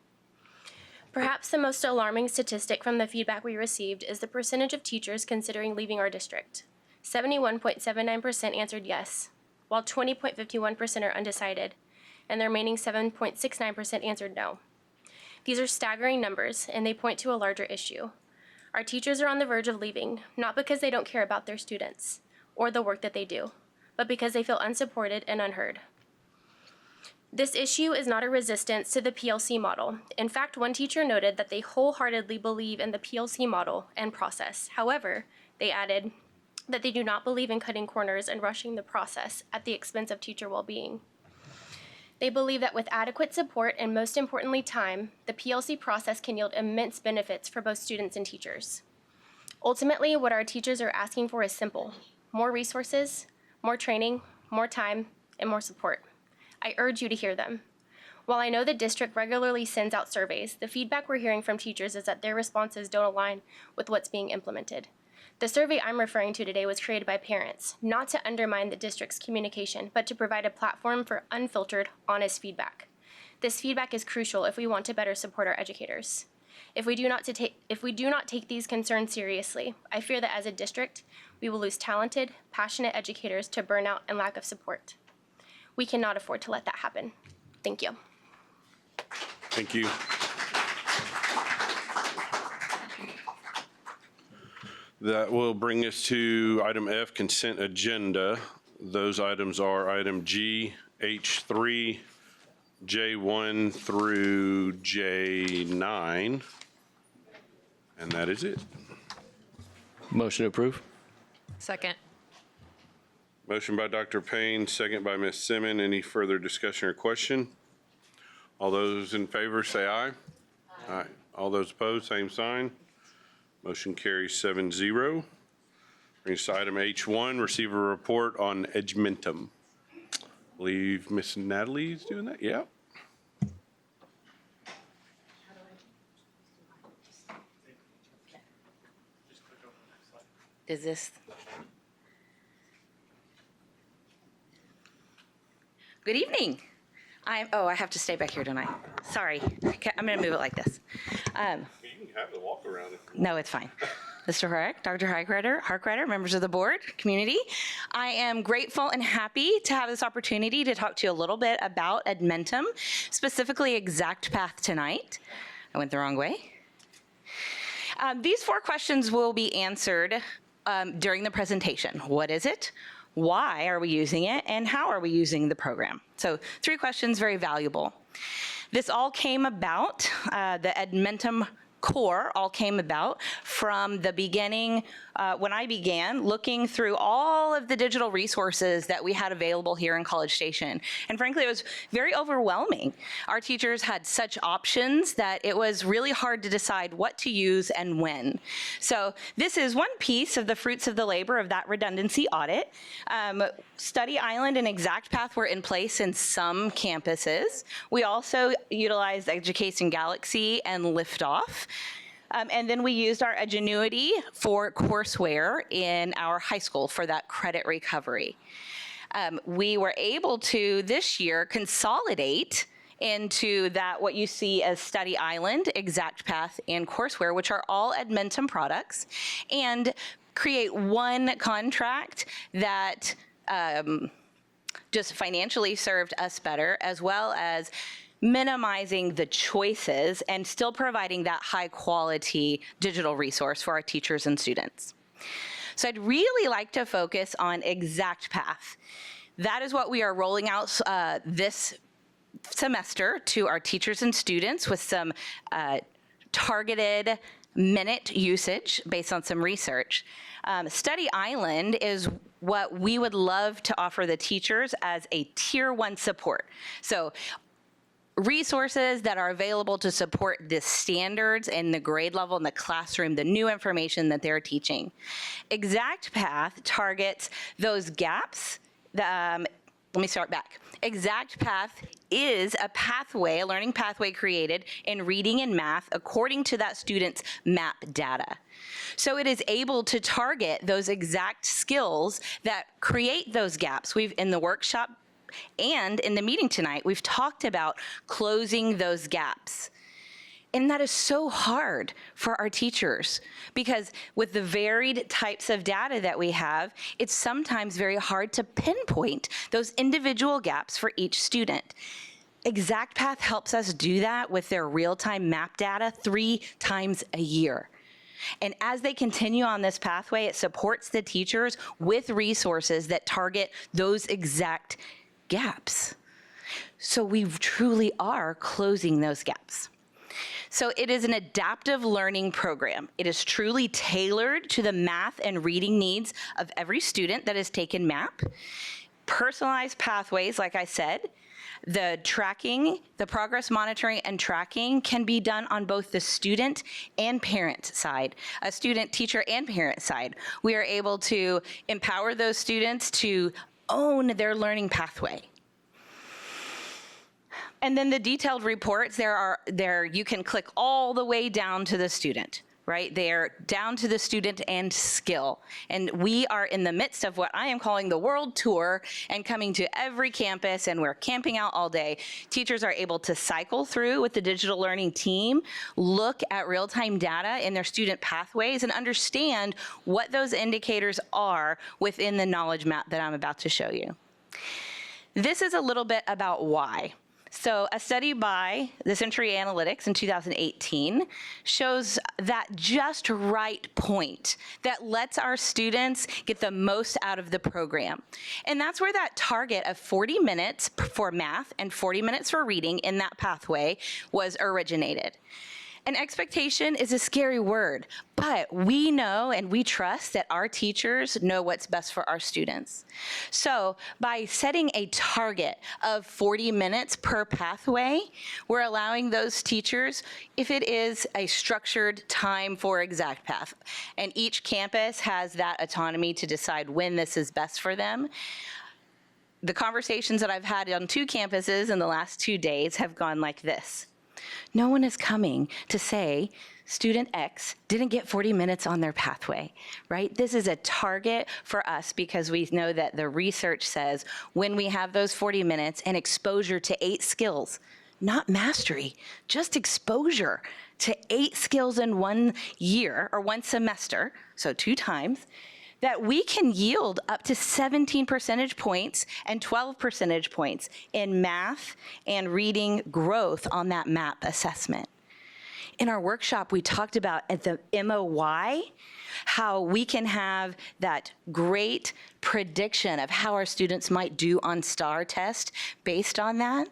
Perhaps the most alarming statistic from the feedback we received is the percentage of teachers considering leaving our district. 71.79% answered yes, while 20.51% are undecided, and the remaining 7.69% answered no. These are staggering numbers, and they point to a larger issue. Our teachers are on the verge of leaving, not because they don't care about their students or the work that they do, but because they feel unsupported and unheard. This issue is not a resistance to the PLC model. In fact, one teacher noted that they wholeheartedly believe in the PLC model and process. However, they added that they do not believe in cutting corners and rushing the process at the expense of teacher well-being. They believe that with adequate support and, most importantly, time, the PLC process can yield immense benefits for both students and teachers. Ultimately, what our teachers are asking for is simple: more resources, more training, more time, and more support. I urge you to hear them. While I know the district regularly sends out surveys, the feedback we're hearing from teachers is that their responses don't align with what's being implemented. The survey I'm referring to today was created by parents, not to undermine the district's communication, but to provide a platform for unfiltered, honest feedback. This feedback is crucial if we want to better support our educators. If we do not take these concerns seriously, I fear that as a district, we will lose talented, passionate educators to burnout and lack of support. We cannot afford to let that happen. Thank you. Thank you. That will bring us to item F, consent agenda. Those items are item G, H3, J1 through J9. And that is it. Motion to approve. Second. Motion by Dr. Payne, second by Ms. Simmons. Any further discussion or question? All those in favor say aye. Aye. All those opposed, same sign. Motion carries 7-0. Brings us to item H1, receive a report on Edmentum. I believe Miss Natalie's doing that. Yeah. Is this? Good evening. I have to stay back here tonight. Sorry. Okay, I'm going to move it like this. You can have the walk around. No, it's fine. Mr. Horek, Dr. Harkrider, members of the board, community, I am grateful and happy to have this opportunity to talk to you a little bit about Edmentum, specifically Exact Path tonight. I went the wrong way. These 4 questions will be answered during the presentation. What is it? Why are we using it? And how are we using the program? So 3 questions, very valuable. This all came about, the Edmentum core all came about from the beginning when I began looking through all of the digital resources that we had available here in College Station. And frankly, it was very overwhelming. Our teachers had such options that it was really hard to decide what to use and when. So this is one piece of the fruits of the labor of that redundancy audit. Study Island and Exact Path were in place in some campuses. We also utilized Education Galaxy and Liftoff. And then we used our Edgenuity for courseware in our high school for that credit recovery. We were able to, this year, consolidate into that what you see as Study Island, Exact Path, and courseware, which are all Edmentum products, and create one contract that just financially served us better, as well as minimizing the choices and still providing that high quality digital resource for our teachers and students. So I'd really like to focus on Exact Path. That is what we are rolling out this semester to our teachers and students with some targeted minute usage based on some research. Study Island is what we would love to offer the teachers as a tier 1 support. So resources that are available to support the standards and the grade level in the classroom, the new information that they're teaching. Exact Path targets those gaps. Let me start back. Exact Path is a pathway, a learning pathway created in reading and math according to that student's MAP data. So it is able to target those exact skills that create those gaps. We've, in the workshop and in the meeting tonight, we've talked about closing those gaps. And that is so hard for our teachers because with the varied types of data that we have, it's sometimes very hard to pinpoint those individual gaps for each student. Exact Path helps us do that with their real-time map data 3 times a year. And as they continue on this pathway, it supports the teachers with resources that target those exact gaps. So we truly are closing those gaps. So it is an adaptive learning program. It is truly tailored to the math and reading needs of every student that has taken MAP. Personalized pathways, like I said. The tracking, the progress monitoring and tracking can be done on both the student and parent side, a student, teacher, and parent side. We are able to empower those students to own their learning pathway. And then the detailed reports, you can click all the way down to the student, right? They're down to the student and skill. And we are in the midst of what I am calling the world tour and coming to every campus, and we're camping out all day. Teachers are able to cycle through with the digital learning team, look at real-time data in their student pathways, and understand what those indicators are within the knowledge map that I'm about to show you. This is a little bit about why. So a study by the Century Analytics in 2018 shows that just right point that lets our students get the most out of the program. And that's where that target of 40 minutes for math and 40 minutes for reading in that pathway was originated. And expectation is a scary word, but we know and we trust that our teachers know what's best for our students. So by setting a target of 40 minutes per pathway, we're allowing those teachers, if it is a structured time for Exact Path, and each campus has that autonomy to decide when this is best for them. The conversations that I've had on 2 campuses in the last 2 days have gone like this. No one is coming to say student X didn't get 40 minutes on their pathway, right? This is a target for us because we know that the research says when we have those 40 minutes and exposure to 8 skills, not mastery, just exposure to 8 skills in 1 year or 1 semester, so 2 times, that we can yield up to 17 percentage points and 12 percentage points in math and reading growth on that MAP assessment. In our workshop, we talked about at the MOY, how we can have that great prediction of how our students might do on STAR test based on that.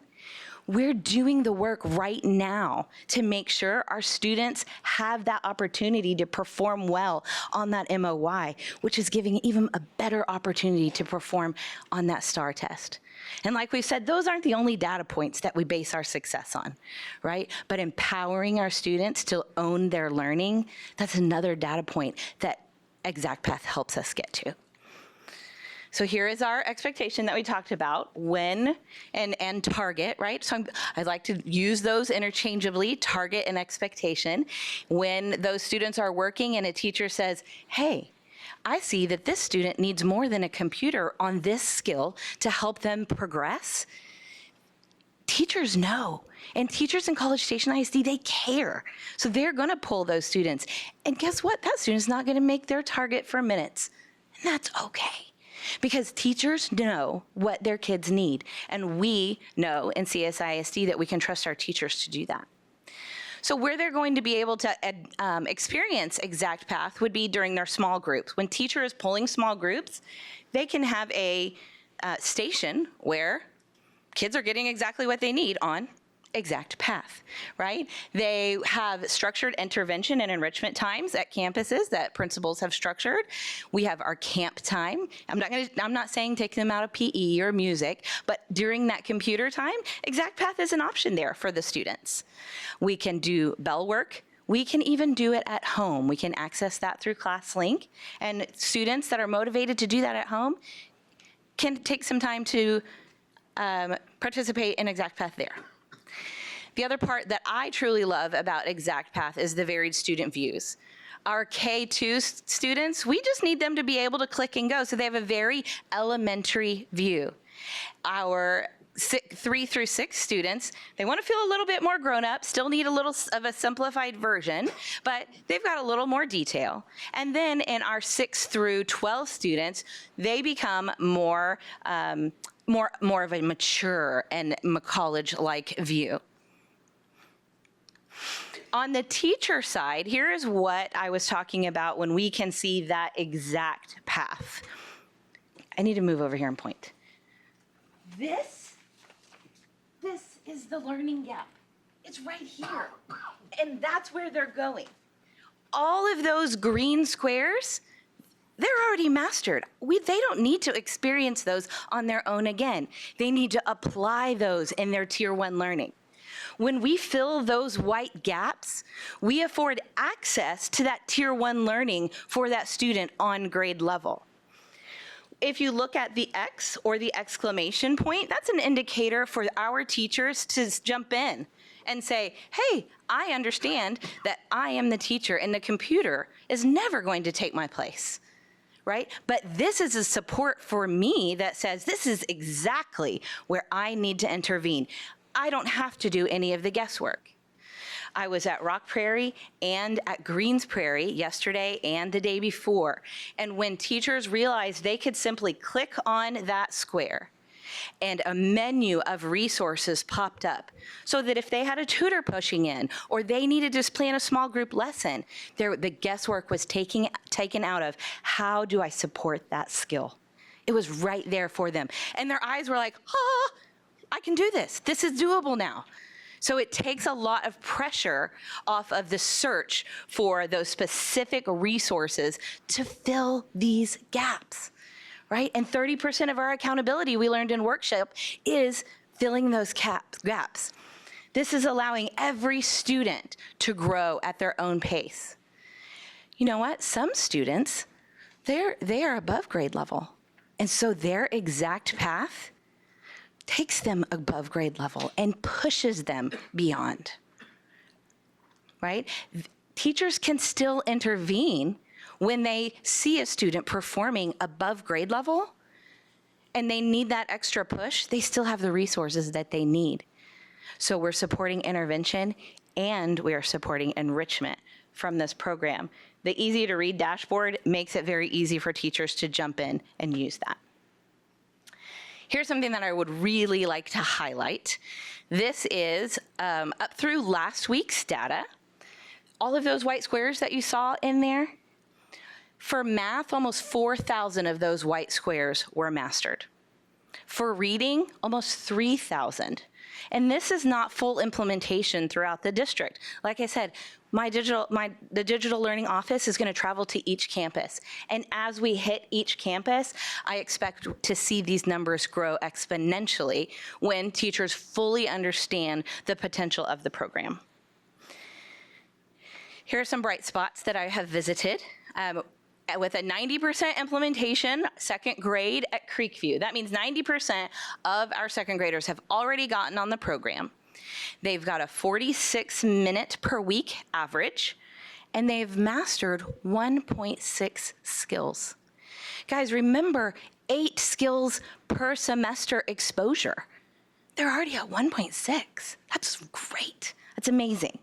We're doing the work right now to make sure our students have that opportunity to perform well on that MOY, which is giving even a better opportunity to perform on that STAR test. And like we've said, those aren't the only data points that we base our success on, right? But empowering our students to own their learning, that's another data point that ExactPath helps us get to. So here is our expectation that we talked about, when and target, right? So I'd like to use those interchangeably, target and expectation. When those students are working and a teacher says, hey, I see that this student needs more than a computer on this skill to help them progress. Teachers know, and teachers in College Station ISD, they care. So they're gonna pull those students. And guess what? That student's not gonna make their target for minutes, and that's okay. Because teachers know what their kids need, and we know in CSISD that we can trust our teachers to do that. So where they're going to be able to experience ExactPath would be during their small groups. When teacher is pulling small groups, they can have a station where kids are getting exactly what they need on ExactPath, right? They have structured intervention and enrichment times at campuses that principals have structured. We have our camp time. I'm not saying take them out of PE or music, but during that computer time, ExactPath is an option there for the students. We can do bell work. We can even do it at home. We can access that through ClassLink, and students that are motivated to do that at home can take some time to participate in ExactPath there. The other part that I truly love about ExactPath is the varied student views. Our K2 students, we just need them to be able to click and go, so they have a very elementary view. Our 3 through 6 students, they want to feel a little bit more grown up, still need a little of a simplified version, but they've got a little more detail. And then in our 6 through 12 students, they become more of a mature and college-like view. On the teacher side, here is what I was talking about when we can see that exact path. I need to move over here and point. This is the learning gap. It's right here. And that's where they're going. All of those green squares, they're already mastered. They don't need to experience those on their own again. They need to apply those in their Tier 1 learning. When we fill those white gaps, we afford access to that Tier 1 learning for that student on grade level. If you look at the X or the exclamation point, that's an indicator for our teachers to jump in and say, hey, I understand that I am the teacher and the computer is never going to take my place, right? But this is a support for me that says this is exactly where I need to intervene. I don't have to do any of the guesswork. I was at Rock Prairie and at Greens Prairie yesterday and the day before. And when teachers realized they could simply click on that square and a menu of resources popped up, so that if they had a tutor pushing in or they needed to plan a small group lesson, the guesswork was taken out of how do I support that skill? It was right there for them. And their eyes were like, I can do this. This is doable now. So it takes a lot of pressure off of the search for those specific resources to fill these gaps, right? And 30% of our accountability we learned in workshop is filling those gaps. This is allowing every student to grow at their own pace. You know what? Some students, they are above grade level. And so their exact path takes them above grade level and pushes them beyond, right? Teachers can still intervene when they see a student performing above grade level and they need that extra push. They still have the resources that they need. So we're supporting intervention and we are supporting enrichment from this program. The easy to read dashboard makes it very easy for teachers to jump in and use that. Here's something that I would really like to highlight. This is up through last week's data. All of those white squares that you saw in there, for math, almost 4,000 of those white squares were mastered. For reading, almost 3,000. And this is not full implementation throughout the district. Like I said, the digital learning office is going to travel to each campus. And as we hit each campus, I expect to see these numbers grow exponentially when teachers fully understand the potential of the program. Here are some bright spots that I have visited. With a 90% implementation, second grade at Creekview. That means 90% of our second graders have already gotten on the program. They've got a 46-minute per week average, and they've mastered 1.6 skills. Guys, remember, 8 skills per semester exposure. They're already at 1.6. That's great. That's amazing.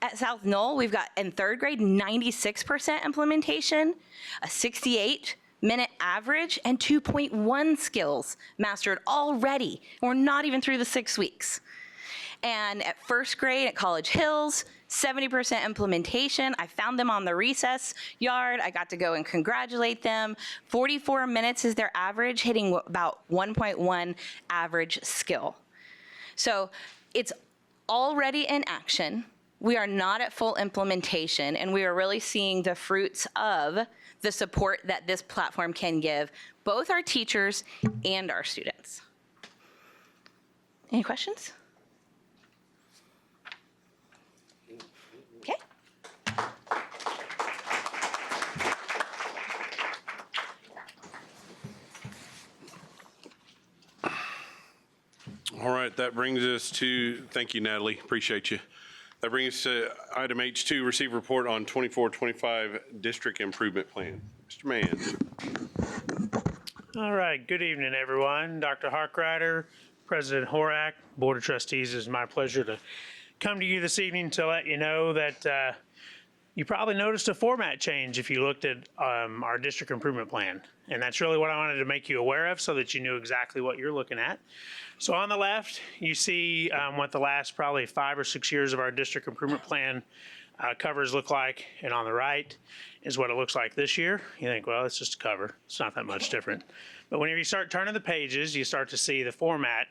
At South Knoll, we've got in third grade 96% implementation, a 68-minute average, and 2.1 skills mastered already. We're not even through the 6 weeks. And at first grade at College Hills, 70% implementation. I found them on the recess yard. I got to go and congratulate them. 44 minutes is their average, hitting about 1.1 average skill. So it's already in action. We are not at full implementation, and we are really seeing the fruits of the support that this platform can give both our teachers and our students. Any questions? Okay. All right, that brings us to, thank you, Natalie, appreciate you. That brings us to item H2, receive report on 24-25 district improvement plan. Mr. Mann. All right, good evening, everyone. Dr. Harkrider, President Horak, Board of Trustees, it's my pleasure to come to you this evening to let you know that you probably noticed a format change if you looked at our district improvement plan. And that's really what I wanted to make you aware of so that you knew exactly what you're looking at. So on the left, you see what the last probably 5 or 6 years of our district improvement plan covers look like. And on the right is what it looks like this year. You think, well, it's just a cover. It's not that much different. But whenever you start turning the pages, you start to see the format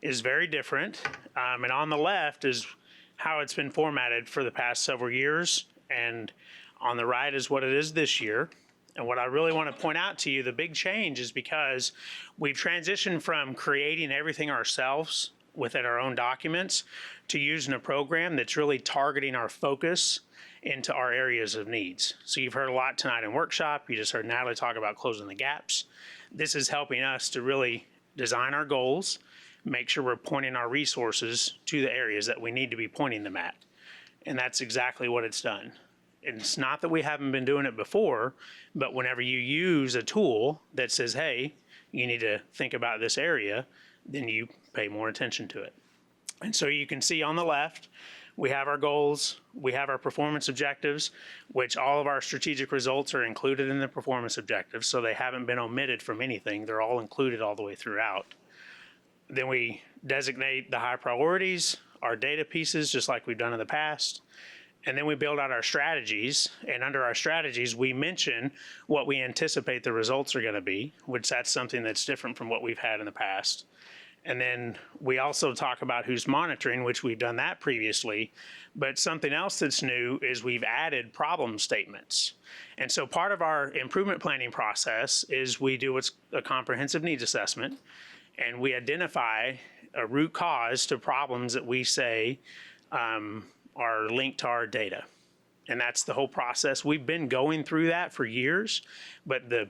is very different. And on the left is how it's been formatted for the past several years. And on the right is what it is this year. And what I really want to point out to you, the big change is because we've transitioned from creating everything ourselves within our own documents to using a program that's really targeting our focus into our areas of needs. So you've heard a lot tonight in workshop. You just heard Natalie talk about closing the gaps. This is helping us to really design our goals, make sure we're pointing our resources to the areas that we need to be pointing them at. And that's exactly what it's done. And it's not that we haven't been doing it before, but whenever you use a tool that says, hey, you need to think about this area, then you pay more attention to it. And so you can see on the left, we have our goals, we have our performance objectives, which all of our strategic results are included in the performance objectives, so they haven't been omitted from anything. They're all included all the way throughout. Then we designate the high priorities, our data pieces, just like we've done in the past. And then we build out our strategies, and under our strategies, we mention what we anticipate the results are going to be, which that's something that's different from what we've had in the past. And then we also talk about who's monitoring, which we've done that previously. But something else that's new is we've added problem statements. And so part of our improvement planning process is we do what's a comprehensive needs assessment, and we identify a root cause to problems that we say are linked to our data. And that's the whole process. We've been going through that for years, but the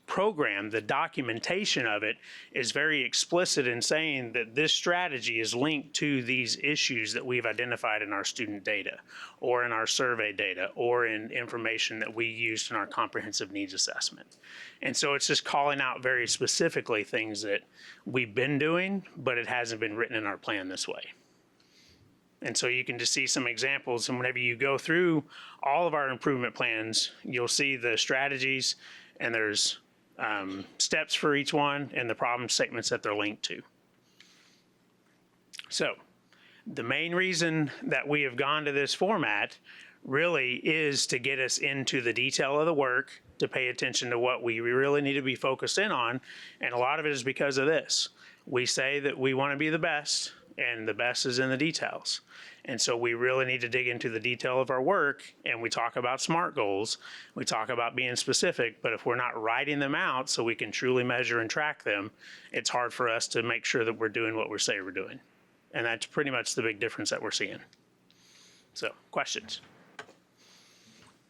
program, the documentation of it is very explicit in saying that this strategy is linked to these issues that we've identified in our student data or in our survey data or in information that we used in our comprehensive needs assessment. And so it's just calling out very specifically things that we've been doing, but it hasn't been written in our plan this way. And so you can just see some examples, and whenever you go through all of our improvement plans, you'll see the strategies, and there's steps for each one and the problem statements that they're linked to. So the main reason that we have gone to this format really is to get us into the detail of the work, to pay attention to what we really need to be focused in on, and a lot of it is because of this. We say that we want to be the best. and the best is in the details. And so we really need to dig into the detail of our work, and we talk about SMART goals. We talk about being specific, but if we're not writing them out so we can truly measure and track them, it's hard for us to make sure that we're doing what we say we're doing. And that's pretty much the big difference that we're seeing. So, questions?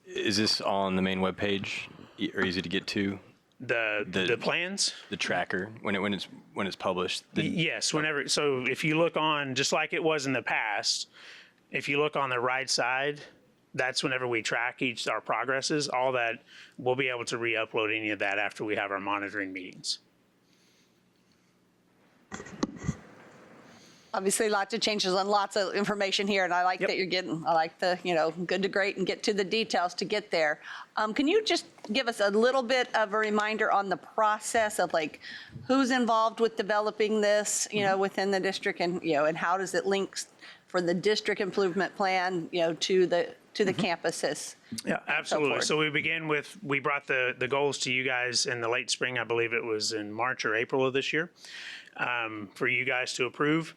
Is this on the main webpage or easy to get to? The plans? The tracker when it's published. Yes, whenever. So if you look on, just like it was in the past, if you look on the right side, that's whenever we track our progresses. All that, we'll be able to re-upload any of that after we have our monitoring meetings. Obviously, lots of changes and lots of information here, and I like that you're getting, I like the, good to great and get to the details to get there. Can you just give us a little bit of a reminder on the process of like who's involved with developing this, within the district, and, and how does it link for the district improvement plan, to the campuses? Yeah, absolutely. So we begin with, we brought the goals to you guys in the late spring. I believe it was in March or April of this year, for you guys to approve.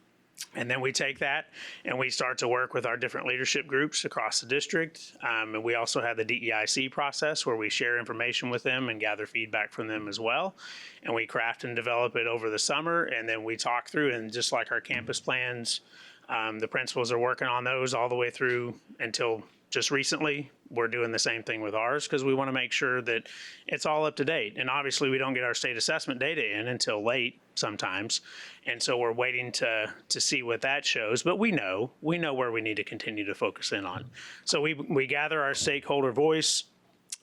And then we take that and we start to work with our different leadership groups across the district. And we also have the DEIC process where we share information with them and gather feedback from them as well. And we craft and develop it over the summer. And then we talk through, and just like our campus plans, the principals are working on those all the way through until just recently. We're doing the same thing with ours because we want to make sure that it's all up to date. And obviously we don't get our state assessment data in until late sometimes. And so we're waiting to see what that shows, but we know where we need to continue to focus in on. So we gather our stakeholder voice.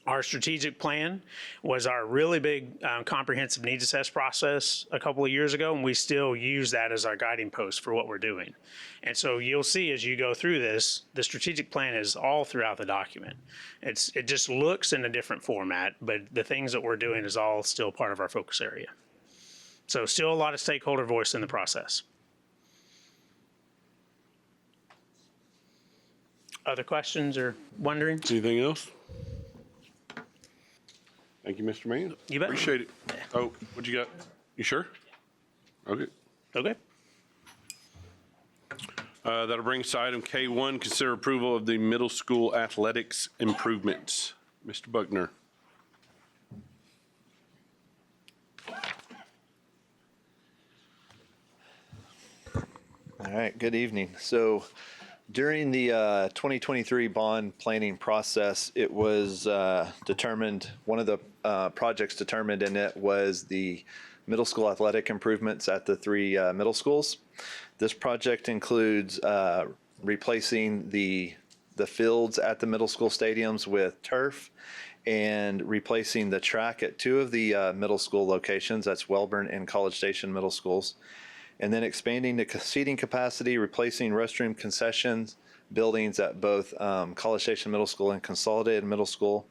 Our strategic plan was our really big comprehensive needs assess process a couple of years ago, and we still use that as our guiding post for what we're doing. And so you'll see as you go through this, the strategic plan is all throughout the document. It just looks in a different format, but the things that we're doing is all still part of our focus area. So still a lot of stakeholder voice in the process. Other questions or wondering? Anything else? Thank you, Mr. Mann. You bet. Appreciate it. Oh, what you got? You sure? Okay. Okay. That'll bring us to item K1, consider approval of the middle school athletics improvements. Mr. Buckner. All right, good evening. So during the 2023 bond planning process, it was determined, one of the projects determined in it was the middle school athletic improvements at the three middle schools. This project includes replacing the fields at the middle school stadiums with turf and replacing the track at two of the middle school locations, that's Welborn and College Station middle schools. And then expanding the seating capacity, replacing restroom concessions buildings at both College Station Middle School and Consolidated Middle School,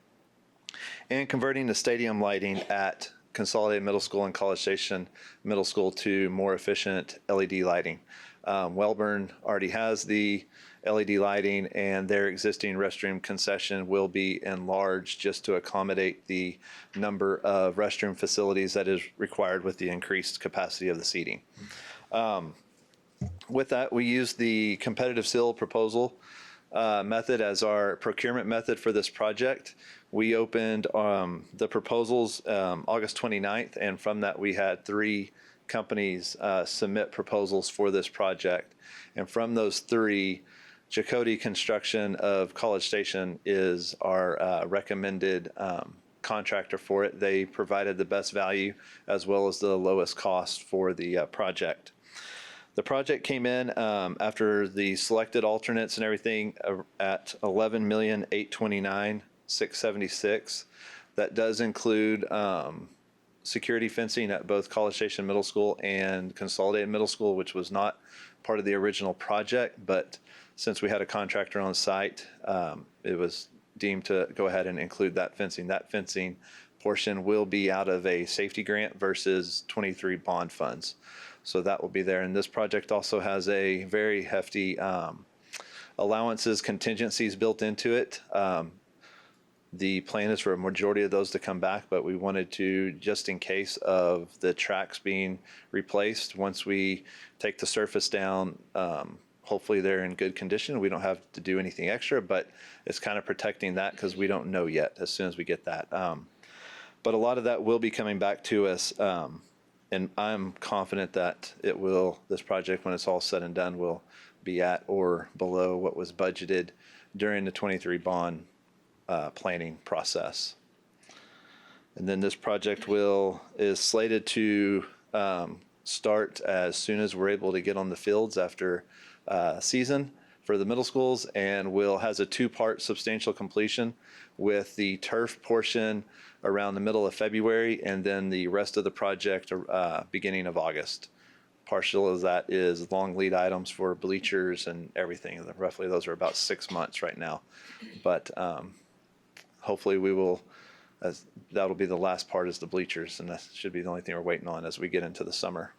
and converting the stadium lighting at Consolidated Middle School and College Station Middle School to more efficient LED lighting. Welborn already has the LED lighting, and their existing restroom concession will be enlarged just to accommodate the number of restroom facilities that is required with the increased capacity of the seating. With that, we used the competitive seal proposal method as our procurement method for this project. We opened the proposals August 29th, and from that we had 3 companies submit proposals for this project. And from those 3, Jacody Construction of College Station is our recommended contractor for it. They provided the best value as well as the lowest cost for the project. The project came in after the selected alternates and everything at $11,829,676. That does include security fencing at both College Station Middle School and Consolidated Middle School, which was not part of the original project, but since we had a contractor on site, it was deemed to go ahead and include that fencing. That fencing portion will be out of a safety grant versus 23 bond funds. So that will be there. And this project also has a very hefty allowances, contingencies built into it. The plan is for a majority of those to come back, but we wanted to, just in case of the tracks being replaced, once we take the surface down, hopefully they're in good condition. We don't have to do anything extra, but it's kind of protecting that because we don't know yet as soon as we get that. But a lot of that will be coming back to us. And I'm confident that it will, this project, when it's all said and done, will be at or below what was budgeted during the 23 bond planning process. And then this project is slated to start as soon as we're able to get on the fields after season for the middle schools, and has a two-part substantial completion with the turf portion around the middle of February, and then the rest of the project beginning of August. Partial of that is long lead items for bleachers and everything. Roughly those are about 6 months right now. But hopefully that'll be the last part, is the bleachers, and that should be the only thing we're waiting on as we get into the summer.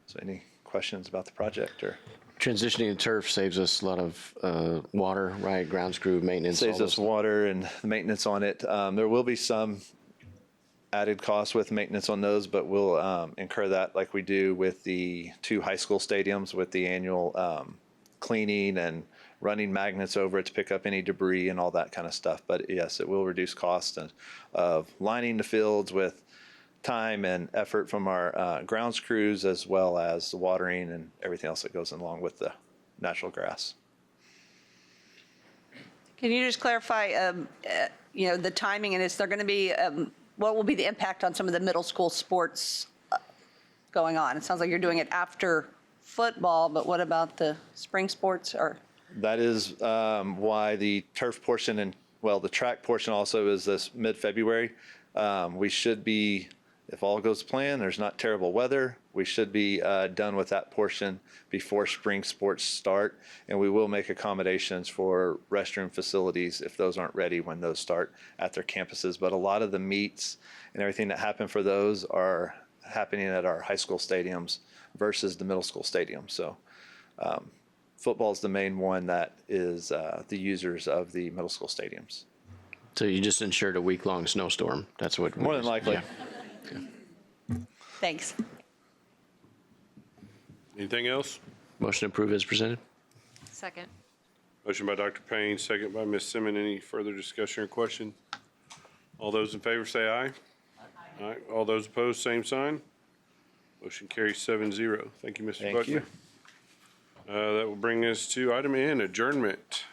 So any questions about the project? Or Transitioning to turf saves us a lot of water, right? Grounds crew, maintenance. saves us water and maintenance on it. There will be some added costs with maintenance on those, but we'll incur that like we do with the 2 high school stadiums, with the annual cleaning and running magnets over it to pick up any debris and all that kind of stuff. But yes, it will reduce costs of lining the fields with time and effort from our grounds crews, as well as the watering and everything else that goes along with the natural grass. Can you just clarify, the timing, and is there going to be, what will be the impact on some of the middle school sports going on? It sounds like you're doing it after football, but what about the spring sports? Or that is why the turf portion and, the track portion also is this mid-February. We should be, if all goes to plan, there's not terrible weather, we should be done with that portion before spring sports start. And we will make accommodations for restroom facilities if those aren't ready when those start at their campuses. But a lot of the meets and everything that happen for those are happening at our high school stadiums versus the middle school stadium. So football is the main one that is the users of the middle school stadiums. So you just ensured a week-long snowstorm. That's what. More than likely. Yeah. Thanks. Anything else? Motion approved as presented. Second. Motion by Dr. Payne, second by Ms. Simmons. Any further discussion or question? All those in favor say aye. Aye. All those opposed, same sign. Motion carries 7-0. Thank you, Mr. Buckner. Thank you. That will bring us to item N, adjournment.